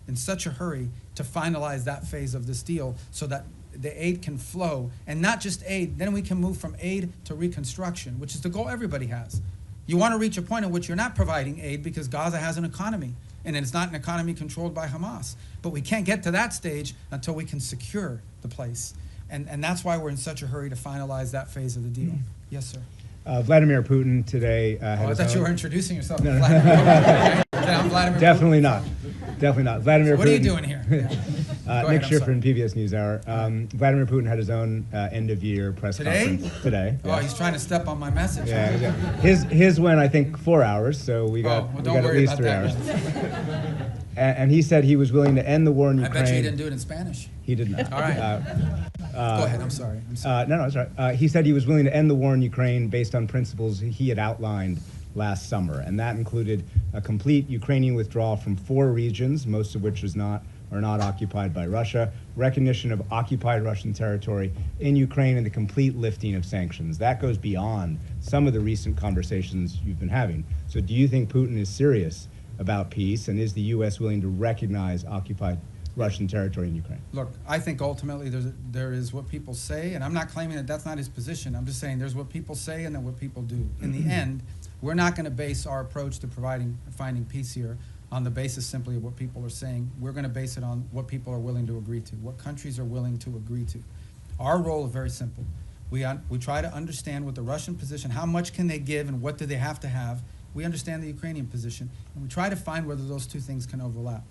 to finalize that phase of this deal so that the aid can flow. And not just aid, then we can move from aid to reconstruction, which is the goal everybody has. You want to reach a point in which you're not providing aid because Gaza has an economy, and it's not an economy controlled by Hamas. But we can't get to that stage until we can secure the place. And that's why we're in such a hurry to finalize that phase of the deal. Yes, sir. Vladimir Putin today I thought you were introducing yourself. No, no. Vladimir. I'm Vladimir Definitely Putin. not. Definitely not. Vladimir So Putin. what are you doing here? Nick Schifrin, PBS NewsHour. Vladimir Putin had his own end-of-year press conference today. Oh, he's trying to step on my message. Yeah. His went, I think, 4 hours, so we got at least 3 hours. And he said he was willing to end the war in Ukraine. I bet you he didn't do it in Spanish. He did not. All right. Go ahead. I'm sorry. No, that's right. He said he was willing to end the war in Ukraine based on principles he had outlined last summer, and that included a complete Ukrainian withdrawal from 4 regions, most of which are not occupied by Russia, recognition of occupied Russian territory in Ukraine, and the complete lifting of sanctions. That goes beyond some of the recent conversations you've been having. So do you think Putin is serious about peace, and is the U.S. willing to recognize occupied Russian territory in Ukraine? Look, I think ultimately there is what people say, and I'm not claiming that that's not his position. I'm just saying there's what people say and then what people do. In the end, we're not going to base our approach to finding peace here on the basis simply of what people are saying. We're going to base it on what people are willing to agree to, what countries are willing to agree to. Our role is very simple. We try to understand what the Russian position, how much can they give and what do they have to have. We understand the Ukrainian position, and we try to find whether those two things can overlap.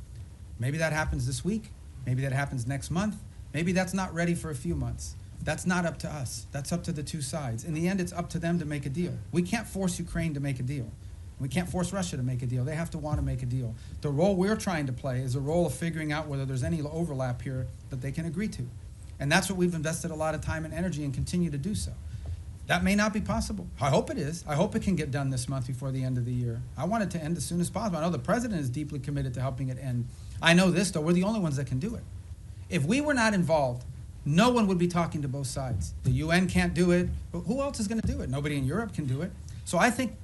Maybe that happens this week, maybe that happens next month, maybe that's not ready for a few months. That's not up to us. That's up to the two sides. In the end, it's up to them to make a deal. We can't force Ukraine to make a deal. We can't force Russia to make a deal. They have to want to make a deal. The role we're trying to play is a role of figuring out whether there's any overlap here that they can agree to. And that's what we've invested a lot of time and energy and continue to do so. That may not be possible. I hope it is. I hope it can get done this month before the end of the year. I want it to end as soon as possible. I know the president is deeply committed to helping it end. I know this, though, we're the only ones that can do it. If we were not involved, no one would be talking to both sides. The UN can't do it, but who else is going to do it? Nobody in Europe can do it. So I think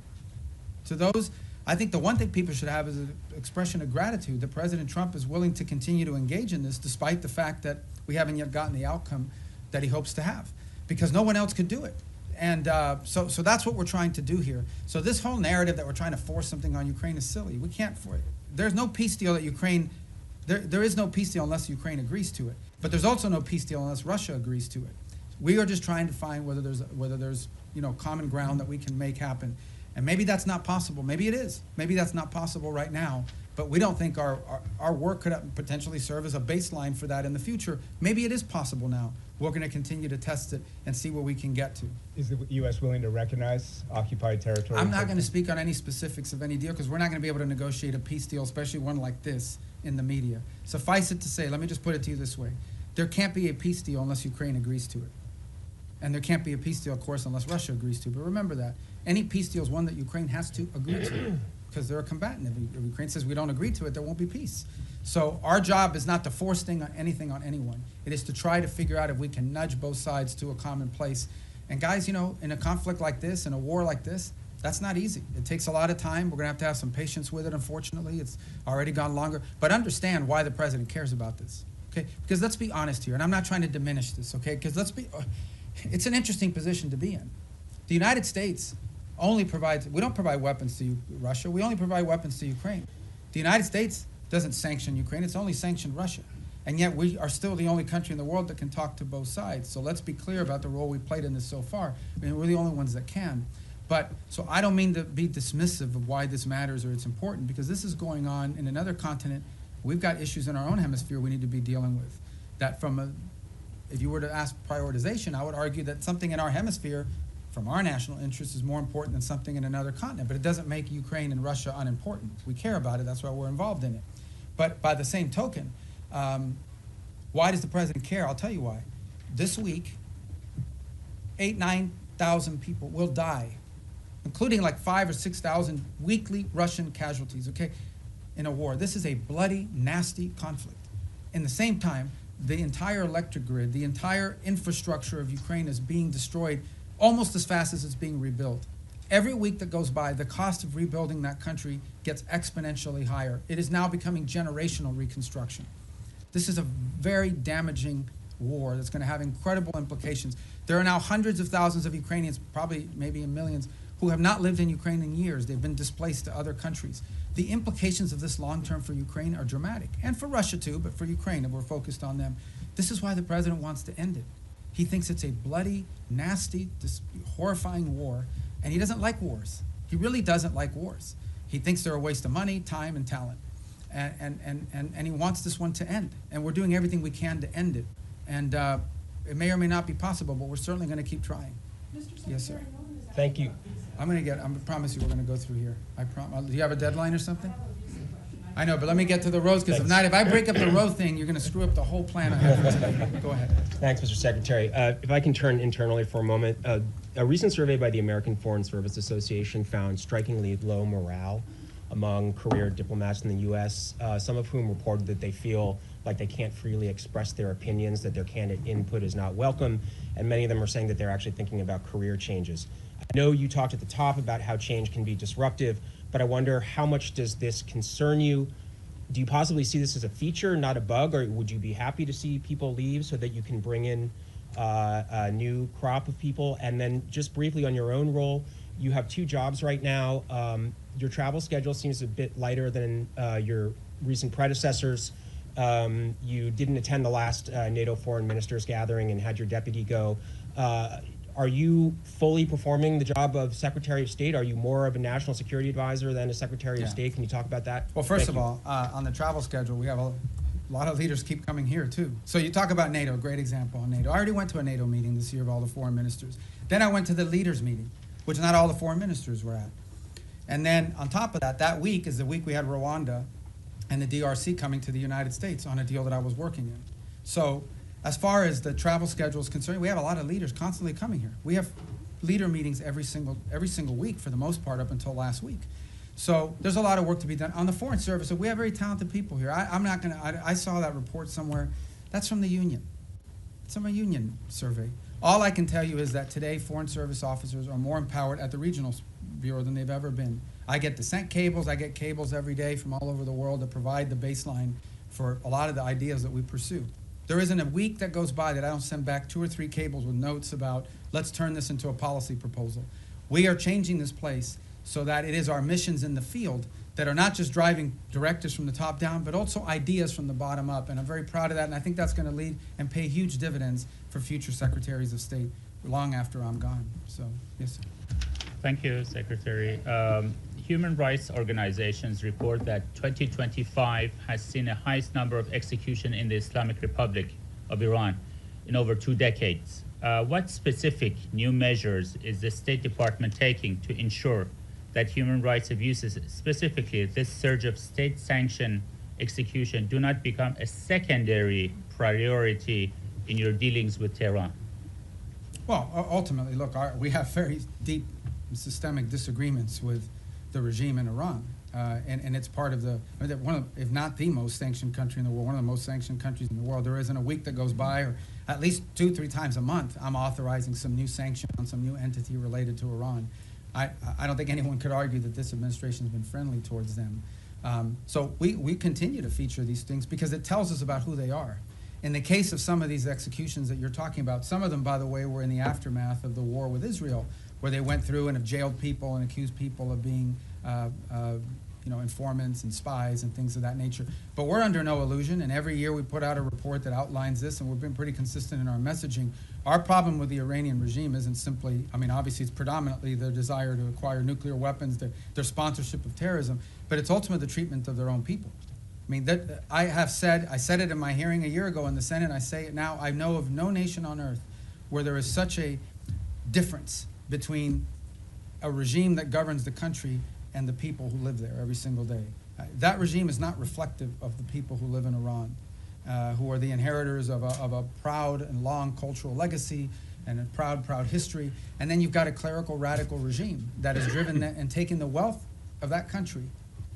the one thing people should have is an expression of gratitude that President Trump is willing to continue to engage in this despite the fact that we haven't yet gotten the outcome that he hopes to have, because no one else could do it. And so that's what we're trying to do here. So this whole narrative that we're trying to force something on Ukraine is silly. We can't force it. There's no peace deal that Ukraine, there is no peace deal unless Ukraine agrees to it. But there's also no peace deal unless Russia agrees to it. We are just trying to find whether there's common ground that we can make happen. And maybe that's not possible. Maybe it is. Maybe that's not possible right now. But we don't think our work could potentially serve as a baseline for that in the future. Maybe it is possible now. We're going to continue to test it and see where we can get to. Is the U.S. willing to recognize occupied territory? I'm not going to speak on any specifics of any deal because we're not going to be able to negotiate a peace deal, especially one like this, in the media. Suffice it to say, let me just put it to you this way. There can't be a peace deal unless Ukraine agrees to it. And there can't be a peace deal, of course, unless Russia agrees to it. But remember that. Any peace deal is one that Ukraine has to agree to because they're a combatant. If Ukraine says we don't agree to it, there won't be peace. So our job is not to force anything on anyone. It is to try to figure out if we can nudge both sides to a common place. And guys, in a conflict like this, in a war like this, that's not easy. It takes a lot of time. We're going to have some patience with it, unfortunately. It's already gone longer. But understand why the president cares about this, okay? Because let's be honest here, and I'm not trying to diminish this, okay? Because it's an interesting position to be in. The United States only provides, we don't provide weapons to Russia, we only provide weapons to Ukraine. The United States doesn't sanction Ukraine, it's only sanctioned Russia. And yet we are still the only country in the world that can talk to both sides. So let's be clear about the role we've played in this so far. I mean, we're the only ones that can. But, so I don't mean to be dismissive of why this matters or it's important, because this is going on in another continent. We've got issues in our own hemisphere we need to be dealing with. That if you were to ask prioritization, I would argue that something in our hemisphere from our national interest is more important than something in another continent. But it doesn't make Ukraine and Russia unimportant. We care about it, that's why we're involved in it. But by the same token, why does the president care? I'll tell you why. This week, 9,000 people will die, including like 5,000 or 6,000 weekly Russian casualties, okay, in a war. This is a bloody, nasty conflict. In the same time, the entire electric grid, the entire infrastructure of Ukraine is being destroyed almost as fast as it's being rebuilt. Every week that goes by, the cost of rebuilding that country gets exponentially higher. It is now becoming generational reconstruction. This is a very damaging war that's going to have incredible implications. There are now hundreds of thousands of Ukrainians, probably maybe in millions, who have not lived in Ukraine in years. They've been displaced to other countries. The implications of this long-term for Ukraine are dramatic, and for Russia too, but for Ukraine, if we're focused on them. This is why the president wants to end it. He thinks it's a bloody, nasty, horrifying war, and he doesn't like wars. He really doesn't like wars. He thinks they're a waste of money, time, and talent. And he wants this one to end. And we're doing everything we can to end it. And it may or may not be possible, but we're certainly going to keep trying. Yes, sir. Thank you. I promise you we're going to go through here. Do you have a deadline or something? I know, but let me get to the roads, because if not, if I break up the road thing, you're going to screw up the whole plan I have for today. Go ahead. Thanks, Mr. Secretary. If I can turn internally for a moment, A recent survey by the American Foreign Service Association found strikingly low morale among career diplomats in the U.S., some of whom reported that they feel like they can't freely express their opinions, that their candidate input is not welcome, and many of them are saying that they're actually thinking about career changes. I know you talked at the top about how change can be disruptive, but I wonder, how much does this concern you? Do you possibly see this as a feature, not a bug, or would you be happy to see people leave so that you can bring in a new crop of people? And then just briefly on your own role, you have 2 jobs right now. Your travel schedule seems a bit lighter than your recent predecessors. You didn't attend the last NATO foreign ministers gathering and had your deputy go. Are you fully performing the job of Secretary of State? Are you more of a national security advisor than a Secretary of State? Can you talk about that? Well, first of all, on the travel schedule, we have a lot of leaders keep coming here too. So you talk about NATO, great example on NATO. I already went to a NATO meeting this year of all the foreign ministers. Then I went to the leaders meeting, which not all the foreign ministers were at. And then on top of that, that week is the week we had Rwanda and the DRC coming to the United States on a deal that I was working in. So as far as the travel schedule is concerned, we have a lot of leaders constantly coming here. We have leader meetings every single week for the most part up until last week. So there's a lot of work to be done. On the Foreign Service, we have very talented people here. I saw that report somewhere. That's from the union. It's from a union survey. All I can tell you is that today Foreign Service officers are more empowered at the regional bureau than they've ever been. I get descent cables. I get cables every day from all over the world that provide the baseline for a lot of the ideas that we pursue. There isn't a week that goes by that I don't send back 2 or 3 cables with notes about, let's turn this into a policy proposal. We are changing this place so that it is our missions in the field that are not just driving directives from the top down, but also ideas from the bottom up. And I'm very proud of that, and I think that's going to lead and pay huge dividends for future secretaries of state long after I'm gone. So, yes, sir. Thank you, Secretary. Human rights organizations report that 2025 has seen the highest number of executions in the Islamic Republic of Iran in over 2 decades. What specific new measures is the State Department taking to ensure that human rights abuses, specifically this surge of state-sanctioned execution, do not become a secondary priority in your dealings with Tehran? Well, ultimately, look, we have very deep systemic disagreements with the regime in Iran, and it's part of one of, if not the most sanctioned country in the world, one of the most sanctioned countries in the world. There isn't a week that goes by, or at least 2-3 times a month, I'm authorizing some new sanction on some new entity related to Iran. I don't think anyone could argue that this administration has been friendly towards them. So we continue to feature these things because it tells us about who they are. In the case of some of these executions that you're talking about, some of them, by the way, were in the aftermath of the war with Israel, where they went through and have jailed people and accused people of being informants and spies and things of that nature. But we're under no illusion, and every year we put out a report that outlines this, and we've been pretty consistent in our messaging. Our problem with the Iranian regime isn't simply, obviously it's predominantly their desire to acquire nuclear weapons, their sponsorship of terrorism, but it's ultimately the treatment of their own people. I said it in my hearing a year ago in the Senate, I say it now, I know of no nation on earth where there is such a difference between a regime that governs the country and the people who live there every single day. That regime is not reflective of the people who live in Iran, who are the inheritors of a proud and long cultural legacy and a proud history. And then you've got a clerical radical regime that has driven and taken the wealth of that country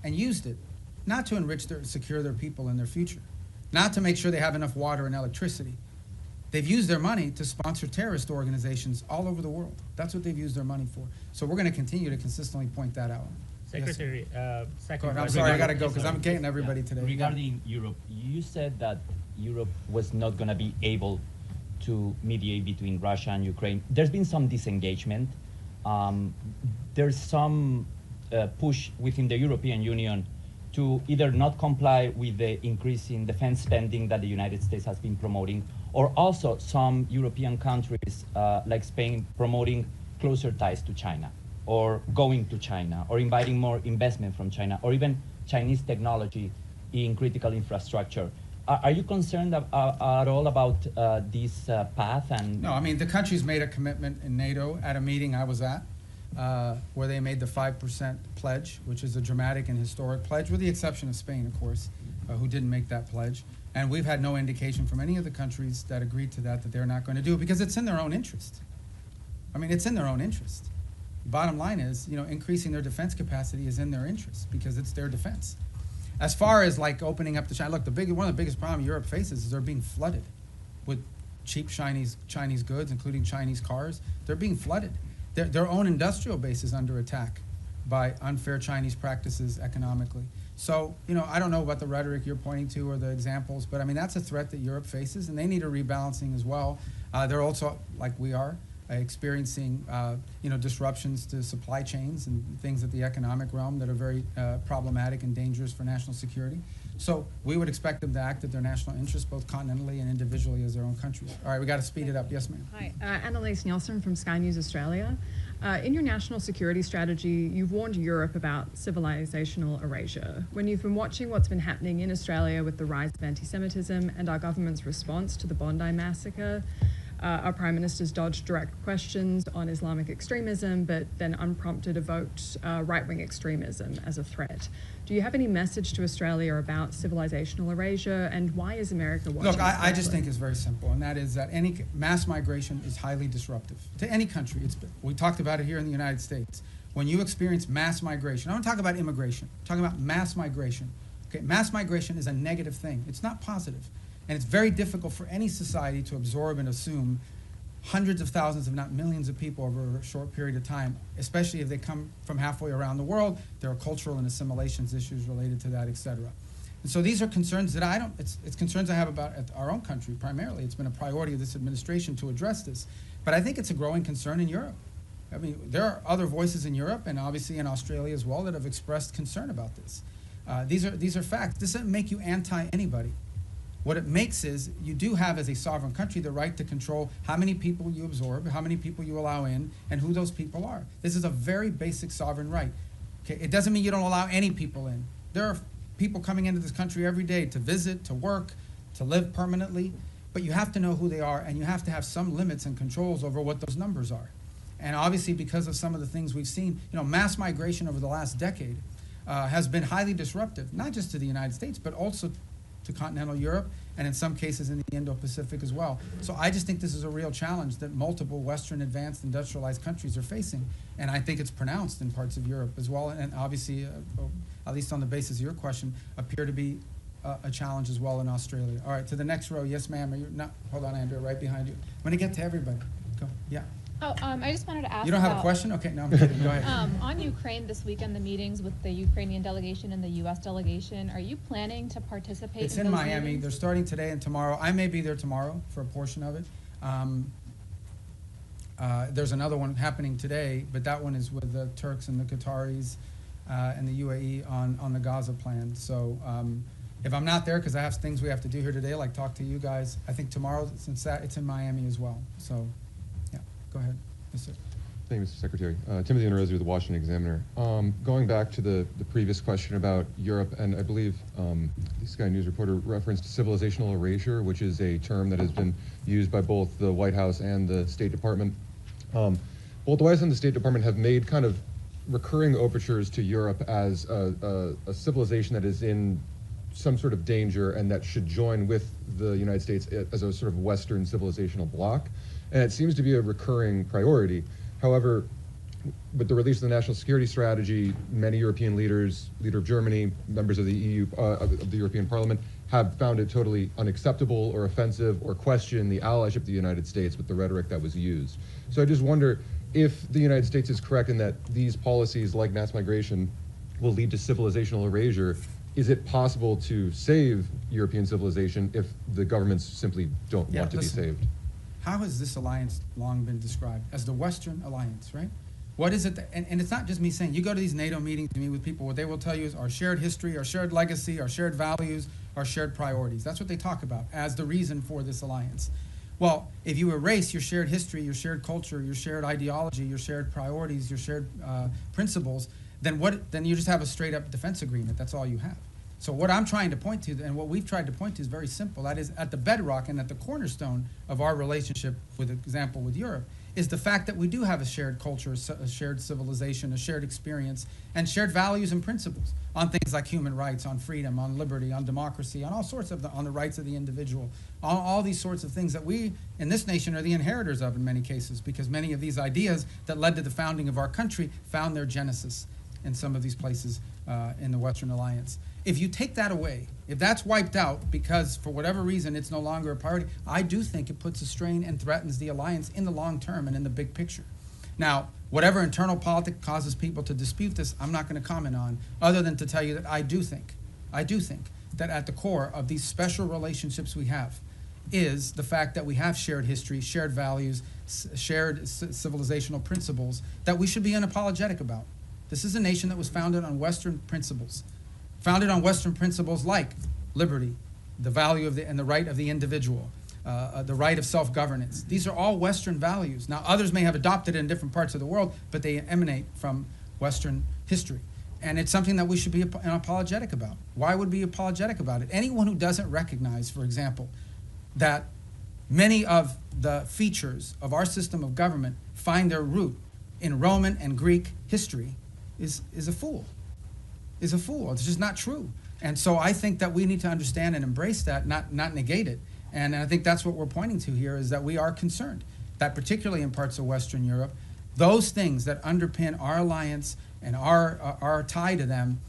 and used it not to enrich secure their people and their future, not to make sure they have enough water and electricity. They've used their money to sponsor terrorist organizations all over the world. That's what they've used their money for. So we're going to continue to consistently point that out. Secretary, second. I'm sorry, I got to go because I'm getting everybody today. Regarding Europe, you said that Europe was not going to be able to mediate between Russia and Ukraine. There's been some disengagement. There's some push within the European Union to either not comply with the increase in defense spending that the United States has been promoting, or also some European countries like Spain promoting closer ties to China, or going to China, or inviting more investment from China, or even Chinese technology in critical infrastructure. Are you concerned at all about this path? And no, the countries made a commitment in NATO at a meeting I was at, where they made the 5% pledge, which is a dramatic and historic pledge, with the exception of Spain, of course, who didn't make that pledge. And we've had no indication from any of the countries that agreed to that they're not going to do it because it's in their own interest. I mean, it's in their own interest. Bottom line is, increasing their defense capacity is in their interest because it's their defense. As far as like opening up to China, look, one of the biggest problems Europe faces is they're being flooded with cheap Chinese goods, including Chinese cars. They're being flooded. Their own industrial base is under attack by unfair Chinese practices economically. So, I don't know what the rhetoric you're pointing to or the examples, but I mean, that's a threat that Europe faces, and they need a rebalancing as well. They're also, like we are, experiencing disruptions to supply chains and things at the economic realm that are very problematic and dangerous for national security. So we would expect them to act at their national interests, both continentally and individually as their own countries. All right, we got to speed it up. Yes, ma'am. Hi, Annalise Nielsen from Sky News Australia. In your national security strategy, you've warned Europe about civilizational erasure. When you've been watching what's been happening in Australia with the rise of anti-Semitism and our government's response to the Bondi massacre, our Prime Minister's dodged direct questions on Islamic extremism, but then unprompted evoked right-wing extremism as a threat. Do you have any message to Australia about civilizational erasure, and why is America watching? Look, I just think it's very simple, and that is that any mass migration is highly disruptive to any country. We talked about it here in the United States. When you experience mass migration, I don't talk about immigration, I'm talking about mass migration. Okay, mass migration is a negative thing. It's not positive. And it's very difficult for any society to absorb and assume hundreds of thousands, if not millions of people over a short period of time, especially if they come from halfway around the world. There are cultural and assimilations issues related to that, et cetera. And so these are concerns that it's concerns I have about our own country primarily. It's been a priority of this administration to address this. But I think it's a growing concern in Europe. I mean, there are other voices in Europe and obviously in Australia as well that have expressed concern about this. These are facts. This doesn't make you anti-anybody. What it makes is you do have, as a sovereign country, the right to control how many people you absorb, how many people you allow in, and who those people are. This is a very basic sovereign right. Okay? It doesn't mean you don't allow any people in. There are people coming into this country every day to visit, to work, to live permanently, but you have to know who they are, and you have to have some limits and controls over what those numbers are. And obviously, because of some of the things we've seen, mass migration over the last decade has been highly disruptive, not just to the United States, but also to continental Europe, and in some cases in the Indo-Pacific as well. So I just think this is a real challenge that multiple Western advanced industrialized countries are facing, and I think it's pronounced in parts of Europe as well, and obviously, at least on the basis of your question, appear to be a challenge as well in Australia. All right, to the next row. Yes, ma'am. Are you not? Hold on, Andrea, right behind you. I'm going to get to everybody. Go. Yeah. Oh, I just wanted to ask. You don't have a question? Okay, no, I'm kidding. Go ahead. On Ukraine this weekend, the meetings with the Ukrainian delegation and the U.S. delegation, are you planning to participate? It's in in those Miami. meetings? They're starting today and tomorrow. I may be there tomorrow for a portion of it. There's another one happening today, but that one is with the Turks and the Qataris and the UAE on the Gaza plan. So if I'm not there, because I have things we have to do here today, like talk to you guys, I think tomorrow, since it's in Miami as well. So, yeah, go ahead. Yes, sir. Thank you, Mr. Secretary. Timothy Onorezi with the Washington Examiner. Going back to the previous question about Europe, and I believe the Sky News reporter referenced civilizational erasure, which is a term that has been used by both the White House and the State Department. Both the White House and the State Department have made kind of recurring overtures to Europe as a civilization that is in some sort of danger and that should join with the United States as a sort of Western civilizational bloc. And it seems to be a recurring priority. However, with the release of the National Security Strategy, many European leaders, leader of Germany, members of the EU, of the European Parliament, have found it totally unacceptable or offensive or question the allyship of the United States with the rhetoric that was used. So I just wonder if the United States is correct in that these policies like mass migration will lead to civilizational erasure. Is it possible to save European civilization if the governments simply don't want to be saved? How has this alliance long been described? As the Western alliance, right? What is it that, and it's not just me saying, you go to these NATO meetings, you meet with people, what they will tell you is our shared history, our shared legacy, our shared values, our shared priorities. That's what they talk about as the reason for this alliance. Well, if you erase your shared history, your shared culture, your shared ideology, your shared priorities, your shared principles, then you just have a straight up defense agreement. That's all you have. So what I'm trying to point to, and what we've tried to point to, is very simple. That is, at the bedrock and at the cornerstone of our relationship, with example, with Europe, is the fact that we do have a shared culture, a shared civilization, a shared experience, and shared values and principles on things like human rights, on freedom, on liberty, on democracy, on all sorts of on the rights of the individual, on all these sorts of things that we in this nation are the inheritors of in many cases, because many of these ideas that led to the founding of our country found their genesis in some of these places in the Western Alliance. If you take that away, if that's wiped out because for whatever reason it's no longer a priority, I do think it puts a strain and threatens the alliance in the long term and in the big picture. Now, whatever internal politics causes people to dispute this, I'm not going to comment on, other than to tell you that I do think that at the core of these special relationships we have is the fact that we have shared history, shared values, shared civilizational principles that we should be unapologetic about. This is a nation that was founded on Western principles. Founded on Western principles like liberty, the value of and the right of the individual, the right of self-governance. These are all Western values. Now, others may have adopted it in different parts of the world, but they emanate from Western history. And it's something that we should be unapologetic about. Why would we be apologetic about it? Anyone who doesn't recognize, for example, that many of the features of our system of government find their root in Roman and Greek history is a fool. Is a fool. It's just not true. And so I think that we need to understand and embrace that, not negate it. And I think that's what we're pointing to here, is that we are concerned that particularly in parts of Western Europe, those things that underpin our alliance and our tie to them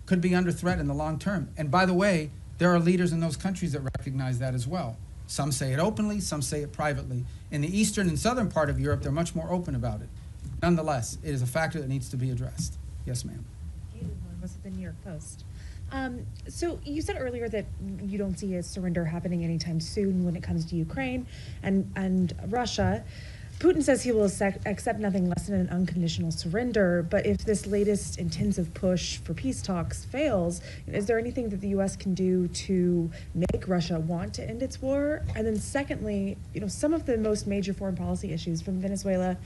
could be under threat in the long term. And by the way, there are leaders in those countries that recognize that as well. Some say it openly, some say it privately. In the eastern and southern part of Europe, they're much more open about it. Nonetheless, it is a factor that needs to be addressed. Yes, ma'am. Was it the New York Post? So you said earlier that you don't see a surrender happening anytime soon when it comes to Ukraine and Russia. Putin says he will accept nothing less than an unconditional surrender, but if this latest intensive push for peace talks fails, is there anything that the U.S. can do to make Russia want to end its war? And then secondly, some of the most major foreign policy issues from Venezuela,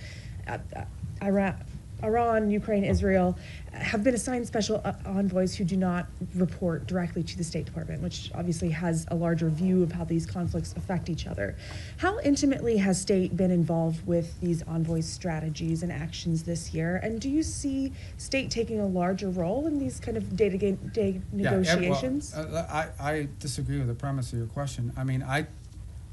Iran, Ukraine, Israel, have been assigned special envoys who do not report directly to the State Department, which obviously has a larger view of how these conflicts affect each other. How intimately has State been involved with these envoys' strategies and actions this year? And do you see State taking a larger role in these kind of day-to-day negotiations? I disagree with the premise of your question. I mean,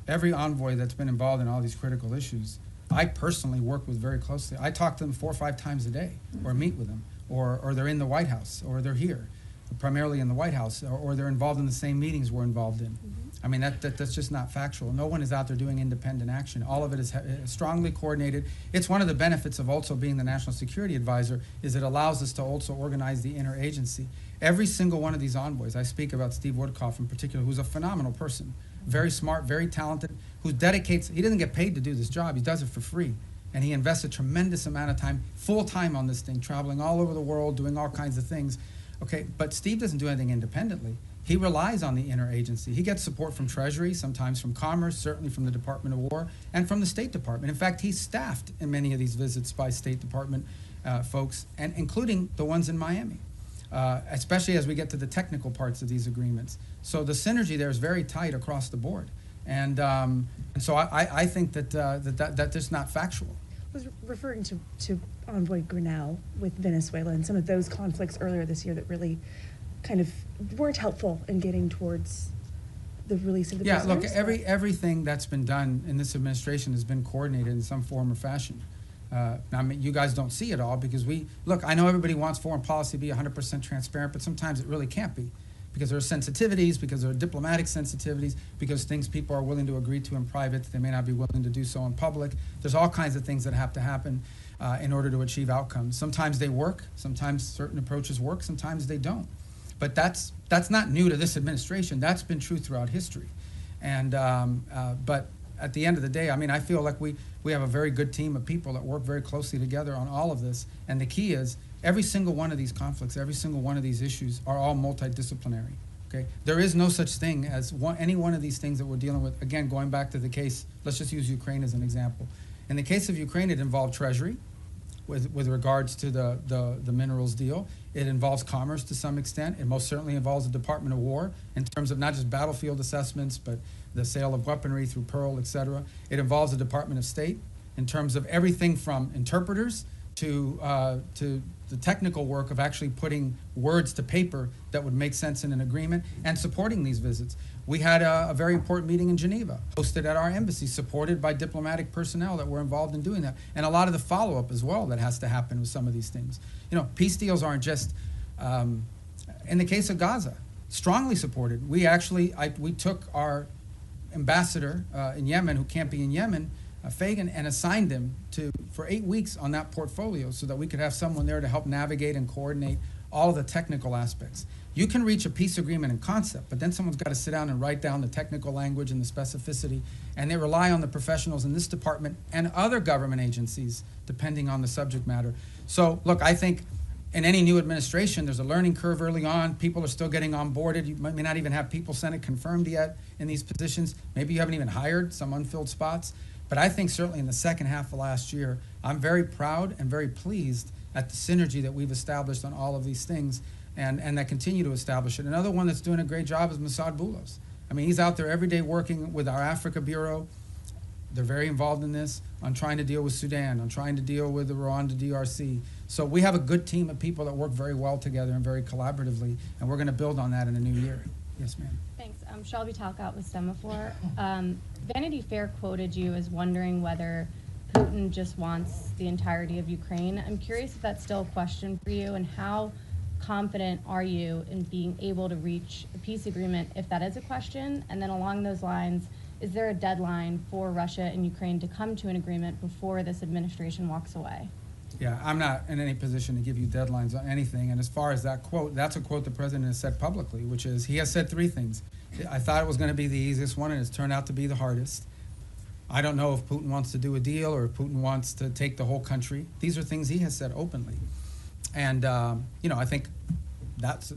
every envoy that's been involved in all these critical issues, I personally work with very closely. I talk to them 4 or 5 times a day, or meet with them, or they're in the White House, or they're here, primarily in the White House, or they're involved in the same meetings we're involved in. I mean, that's just not factual. No one is out there doing independent action. All of it is strongly coordinated. It's one of the benefits of also being the National Security Advisor, is it allows us to also organize the interagency. Every single one of these envoys, I speak about Steve Woodcock in particular, who's a phenomenal person, very smart, very talented, who dedicates, he doesn't get paid to do this job, he does it for free. And he invests a tremendous amount of time, full time on this thing, traveling all over the world, doing all kinds of things. Okay, but Steve doesn't do anything independently. He relies on the interagency. He gets support from Treasury, sometimes from Commerce, certainly from the Department of War, and from the State Department. In fact, he's staffed in many of these visits by State Department folks, and including the ones in Miami, especially as we get to the technical parts of these agreements. So the synergy there is very tight across the board. And so I think that's just not factual. I was referring to Envoy Grinnell with Venezuela and some of those conflicts earlier this year that really kind of weren't helpful in getting towards the release of the prisoners. Yeah, look, everything that's been done in this administration has been coordinated in some form or fashion. Now, I mean, you guys don't see it all because look, I know everybody wants foreign policy to be 100% transparent, but sometimes it really can't be, because there are sensitivities, because there are diplomatic sensitivities, because things people are willing to agree to in private, they may not be willing to do so in public. There's all kinds of things that have to happen in order to achieve outcomes. Sometimes they work, sometimes certain approaches work, sometimes they don't. But that's not new to this administration. That's been true throughout history. And but at the end of the day, I mean, I feel like we have a very good team of people that work very closely together on all of this. And the key is, every single one of these conflicts, every single one of these issues are all multidisciplinary. Okay, there is no such thing as any one of these things that we're dealing with. Again, going back to the case, let's just use Ukraine as an example. In the case of Ukraine, it involved Treasury with regards to the minerals deal. It involves Commerce to some extent. It most certainly involves the Department of War in terms of not just battlefield assessments, but the sale of weaponry through Pearl, et cetera. It involves the Department of State in terms of everything from interpreters to the technical work of actually putting words to paper that would make sense in an agreement and supporting these visits. We had a very important meeting in Geneva, hosted at our embassy, supported by diplomatic personnel that were involved in doing that, and a lot of the follow-up as well that has to happen with some of these things. You know, peace deals aren't just, in the case of Gaza, strongly supported. We actually, we took our ambassador in Yemen, who can't be in Yemen, Fagan, and assigned him for 8 weeks on that portfolio so that we could have someone there to help navigate and coordinate all of the technical aspects. You can reach a peace agreement in concept, but then someone's got to sit down and write down the technical language and the specificity, and they rely on the professionals in this department and other government agencies, depending on the subject matter. So, look, I think in any new administration, there's a learning curve early on. People are still getting onboarded. You may not even have people Senate confirmed yet in these positions. Maybe you haven't even hired some unfilled spots. But I think certainly in the second half of last year, I'm very proud and very pleased at the synergy that we've established on all of these things and that continue to establish it. Another one that's doing a great job is Mossad Boulos. I mean, he's out there every day working with our Africa Bureau. They're very involved in this, on trying to deal with Sudan, on trying to deal with the Rwanda DRC. So we have a good team of people that work very well together and very collaboratively, and we're going to build on that in the new year. Yes, ma'am. Thanks. Shelby Talcott with Semaphore. Vanity Fair quoted you as wondering whether Putin just wants the entirety of Ukraine. I'm curious if that's still a question for you, and how confident are you in being able to reach a peace agreement if that is a question? And then along those lines, is there a deadline for Russia and Ukraine to come to an agreement before this administration walks away? Yeah, I'm not in any position to give you deadlines on anything. And as far as that quote, that's a quote the president has said publicly, which is, he has said 3 things. I thought it was going to be the easiest one, and it's turned out to be the hardest. I don't know if Putin wants to do a deal or if Putin wants to take the whole country. These are things he has said openly. And, you know, I think that's,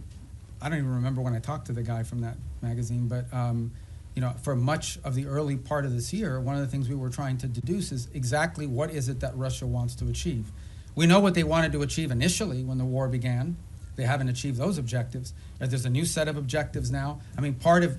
I don't even remember when I talked to the guy from that magazine, but, you know, for much of the early part of this year, one of the things we were trying to deduce is exactly what is it that Russia wants to achieve. We know what they wanted to achieve initially when the war began. They haven't achieved those objectives. There's a new set of objectives now. I mean, part of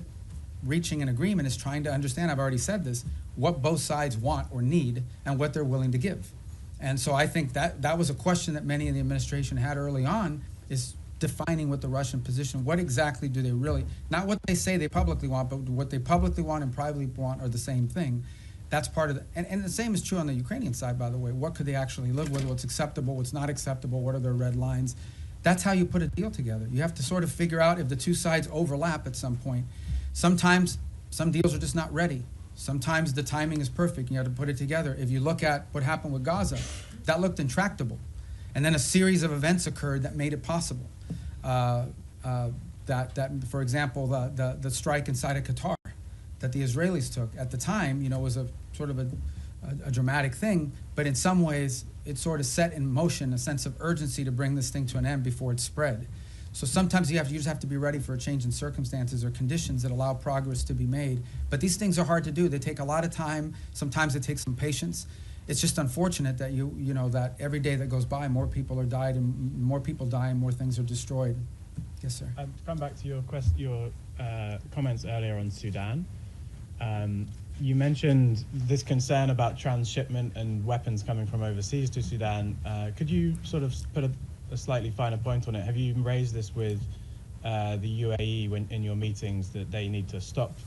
reaching an agreement is trying to understand, I've already said this, what both sides want or need and what they're willing to give. And so I think that was a question that many in the administration had early on, is defining what the Russian position, what exactly do they really, not what they say they publicly want, but what they publicly want and privately want are the same thing. That's part of the, and the same is true on the Ukrainian side, by the way. What could they actually live with, what's acceptable, what's not acceptable, what are their red lines? That's how you put a deal together. You have to sort of figure out if the two sides overlap at some point. Sometimes some deals are just not ready. Sometimes the timing is perfect. You have to put it together. If you look at what happened with Gaza, that looked intractable. And then a series of events occurred that made it possible. For example, the strike inside of Qatar that the Israelis took at the time, you know, was a sort of a dramatic thing, but in some ways it sort of set in motion a sense of urgency to bring this thing to an end before it spread. So sometimes you just have to be ready for a change in circumstances or conditions that allow progress to be made. But these things are hard to do. They take a lot of time. Sometimes it takes some patience. It's just unfortunate that you know that every day that goes by, more people are died and more people die and more things are destroyed. Yes, sir. To come back to your comments earlier on Sudan, you mentioned this concern about transshipment and weapons coming from overseas to Sudan. Could you sort of put a slightly finer point on it? Have you raised this with the UAE in your meetings that they need to stop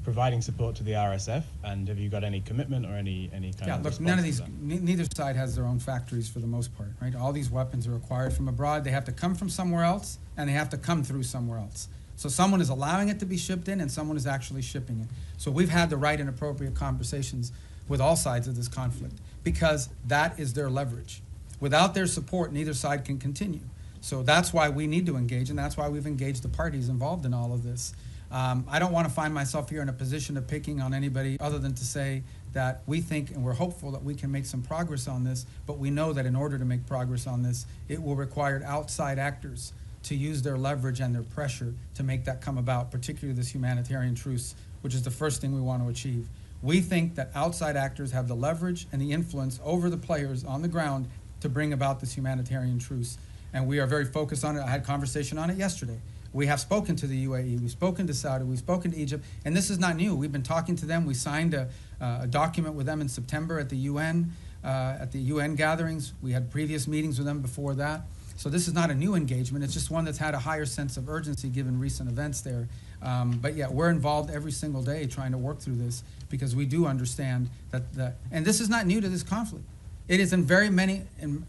providing support to the RSF? And have you got any commitment or any kind of look, response none of to these, that? neither side has their own factories for the most part, right? All these weapons are acquired from abroad. They have to come from somewhere else, and they have to come through somewhere else. So someone is allowing it to be shipped in, and someone is actually shipping it. So we've had the right and appropriate conversations with all sides of this conflict, because that is their leverage. Without their support, neither side can continue. So that's why we need to engage, and that's why we've engaged the parties involved in all of this. I don't want to find myself here in a position of picking on anybody other than to say that we think and we're hopeful that we can make some progress on this, but we know that in order to make progress on this, it will require outside actors to use their leverage and their pressure to make that come about, particularly this humanitarian truce, which is the first thing we want to achieve. We think that outside actors have the leverage and the influence over the players on the ground to bring about this humanitarian truce. And we are very focused on it. I had a conversation on it yesterday. We have spoken to the UAE, we've spoken to Saudi, we've spoken to Egypt, and this is not new. We've been talking to them. We signed a document with them in September at the UN gatherings. We had previous meetings with them before that. So this is not a new engagement. It's just one that's had a higher sense of urgency given recent events there. But yeah, we're involved every single day trying to work through this because we do understand that and this is not new to this conflict. It is in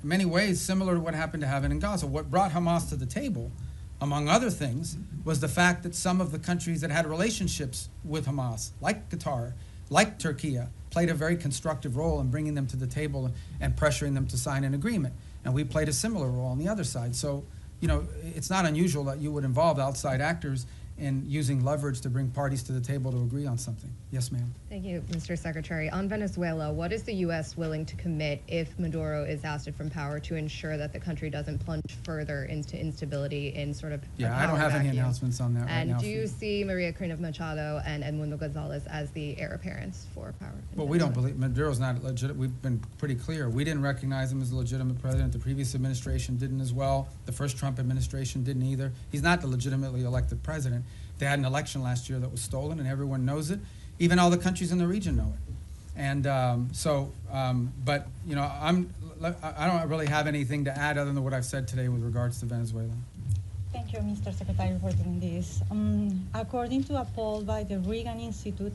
many ways similar to what happened to happen in Gaza. What brought Hamas to the table, among other things, was the fact that some of the countries that had relationships with Hamas, like Qatar, like Turkey, played a very constructive role in bringing them to the table and pressuring them to sign an agreement. And we played a similar role on the other side. So, you know, it's not unusual that you would involve outside actors in using leverage to bring parties to the table to agree on something. Yes, ma'am. Thank you, Mr. Secretary. On Venezuela, what is the U.S. willing to commit if Maduro is ousted from power to ensure that the country doesn't plunge further into instability in sort of Yeah, I don't have any announcements on that right now. And do you see Maria Corina Machado and Edmundo Gonzalez as the heir apparents for power? Well, we don't believe Maduro's not legit. We've been pretty clear. We didn't recognize him as a legitimate president. The previous administration didn't as well. The first Trump administration didn't either. He's not the legitimately elected president. They had an election last year that was stolen, and everyone knows it. Even all the countries in the region know it. And but you know, I don't really have anything to add other than what I've said today with regards to Venezuela. Thank you, Mr. Secretary, for doing this. According to a poll by the Reagan Institute,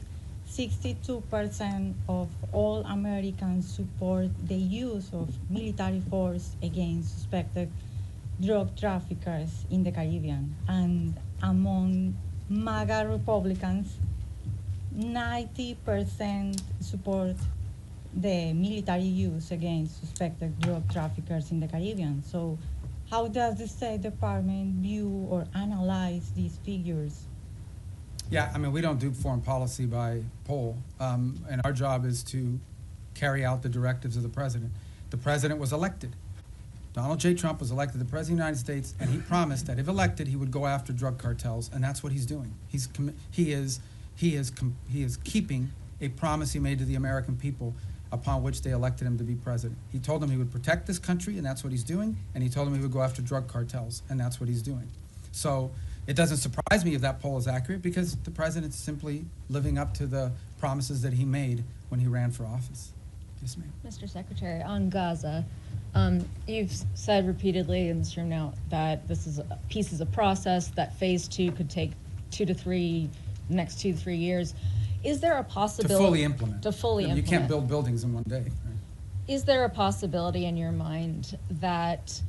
62% of all Americans support the use of military force against suspected drug traffickers in the Caribbean. And among MAGA Republicans, 90% support the military use against suspected drug traffickers in the Caribbean. So how does the State Department view or analyze these figures? Yeah, I mean, we don't do foreign policy by poll, and our job is to carry out the directives of the president. The president was elected. Donald J. Trump was elected the President of the United States, and he promised that if elected, he would go after drug cartels, and that's what he's doing. He is keeping a promise he made to the American people upon which they elected him to be president. He told them he would protect this country, and that's what he's doing, and he told them he would go after drug cartels, and that's what he's doing. So it doesn't surprise me if that poll is accurate because the president's simply living up to the promises that he made when he ran for office. Yes, ma'am. Mr. Secretary, on Gaza, you've said repeatedly in this room now that this is peace is a process, that phase 2 could take next 2 to 3 years. Is there a possibility? To fully implement. To fully implement. You can't build buildings in one day. Right? Is there a possibility in your mind that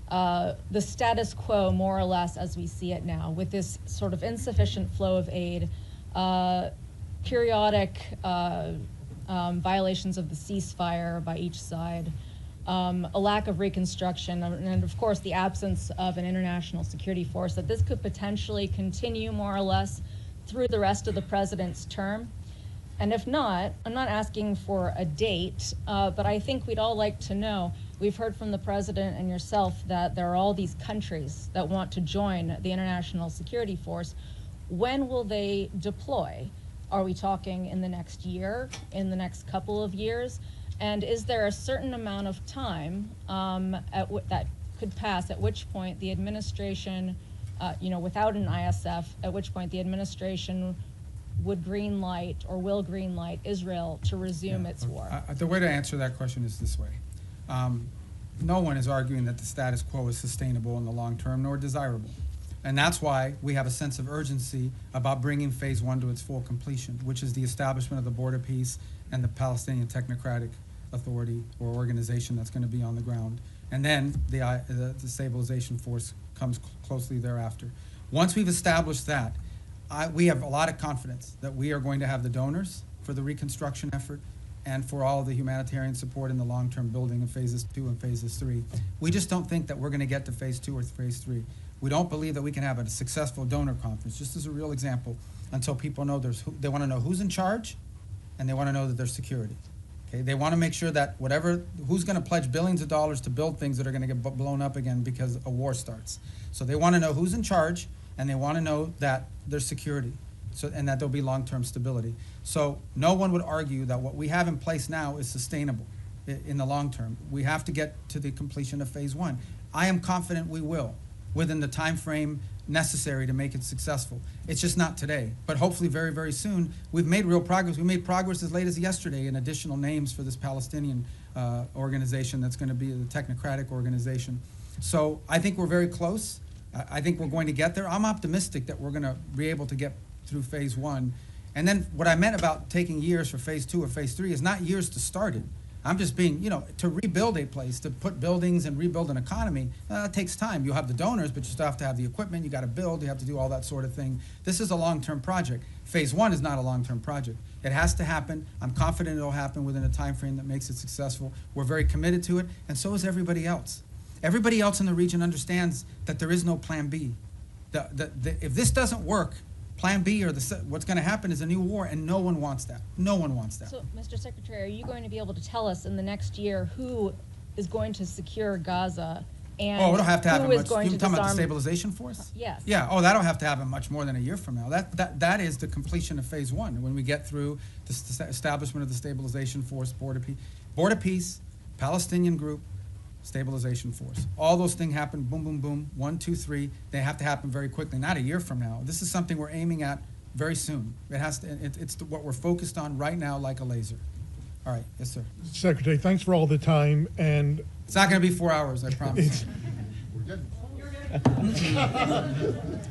the status quo, more or less as we see it now, with this sort of insufficient flow of aid, periodic violations of the ceasefire by each side, a lack of reconstruction, and of course the absence of an international security force, that this could potentially continue more or less through the rest of the president's term? And if not, I'm not asking for a date, but I think we'd all like to know. We've heard from the president and yourself that there are all these countries that want to join the international security force. When will they deploy? Are we talking in the next year, in the next couple of years? And is there a certain amount of time that could pass at which point the administration, without an ISF, at which point the administration would green light or will green light Israel to resume its war? The way to answer that question is this way. No one is arguing that the status quo is sustainable in the long term nor desirable. And that's why we have a sense of urgency about bringing phase 1 to its full completion, which is the establishment of the border peace and the Palestinian Technocratic Authority or organization that's going to be on the ground. And then the stabilization force comes closely thereafter. Once we've established that, we have a lot of confidence that we are going to have the donors for the reconstruction effort and for all the humanitarian support in the long-term building of phases 2 and phases 3. We just don't think that we're going to get to phase 2 or phase 3. We don't believe that we can have a successful donor conference, just as a real example, until people know they want to know who's in charge, and they want to know that there's security. Okay? They want to make sure that who's going to pledge billions of dollars to build things that are going to get blown up again because a war starts. So they want to know who's in charge, and they want to know that there's security, and that there'll be long-term stability. So no one would argue that what we have in place now is sustainable in the long term. We have to get to the completion of phase 1. I am confident we will, within the time frame necessary to make it successful. It's just not today, but hopefully very, very soon. We've made real progress. We made progress as late as yesterday in additional names for this Palestinian organization that's going to be the technocratic organization. So I think we're very close. I think we're going to get there. I'm optimistic that we're going to be able to get through phase 1. And then what I meant about taking years for phase 2 or phase 3 is not years to start it. I'm just being, to rebuild a place, to put buildings and rebuild an economy, it takes time. You have the donors, but you still have to have the equipment, you got to build, you have to do all that sort of thing. This is a long-term project. Phase 1 is not a long-term project. It has to happen. I'm confident it'll happen within a time frame that makes it successful. We're very committed to it, and so is everybody else. Everybody else in the region understands that there is no plan B. If this doesn't work, plan B or what's going to happen is a new war, and no one wants that. No one wants that. So, Mr. Secretary, are you going to be able to tell us in the next year who is going to secure Gaza and it'll have to happen who is much. going You're to talking about disarm? the stabilization force? Yes. Yeah. That'll have to happen much more than a year from now. That is the completion of phase 1. When we get through the establishment of the stabilization force, border peace, Palestinian group, stabilization force. All those things happen, boom, boom, boom, 1, 2, 3. They have to happen very quickly, not a year from now. This is something we're aiming at very soon. It has to. It's what we're focused on right now, like a laser. All right, yes, sir. Secretary, thanks for all the time, and it's not going to be 4 hours, I promise.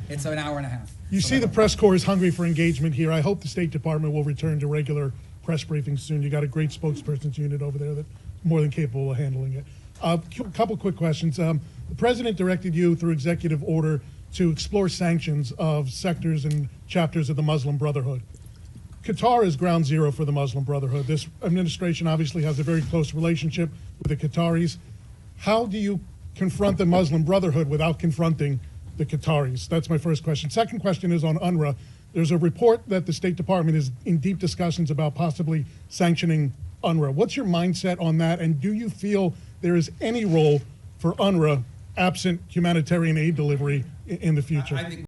It's an hour and a half. You see the press corps is hungry for engagement here. I hope the State Department will return to regular press briefings soon. You got a great spokesperson's unit over there that's more than capable of handling it. A couple quick questions. The President directed you through executive order to explore sanctions of sectors and chapters of the Muslim Brotherhood. Qatar is ground zero for the Muslim Brotherhood. This administration obviously has a very close relationship with the Qataris. How do you confront the Muslim Brotherhood without confronting the Qataris? That's my first question. Second question is on UNRWA. There's a report that the State Department is in deep discussions about possibly sanctioning UNRWA. What's your mindset on that, and do you feel there is any role for UNRWA absent humanitarian aid delivery in the future? I think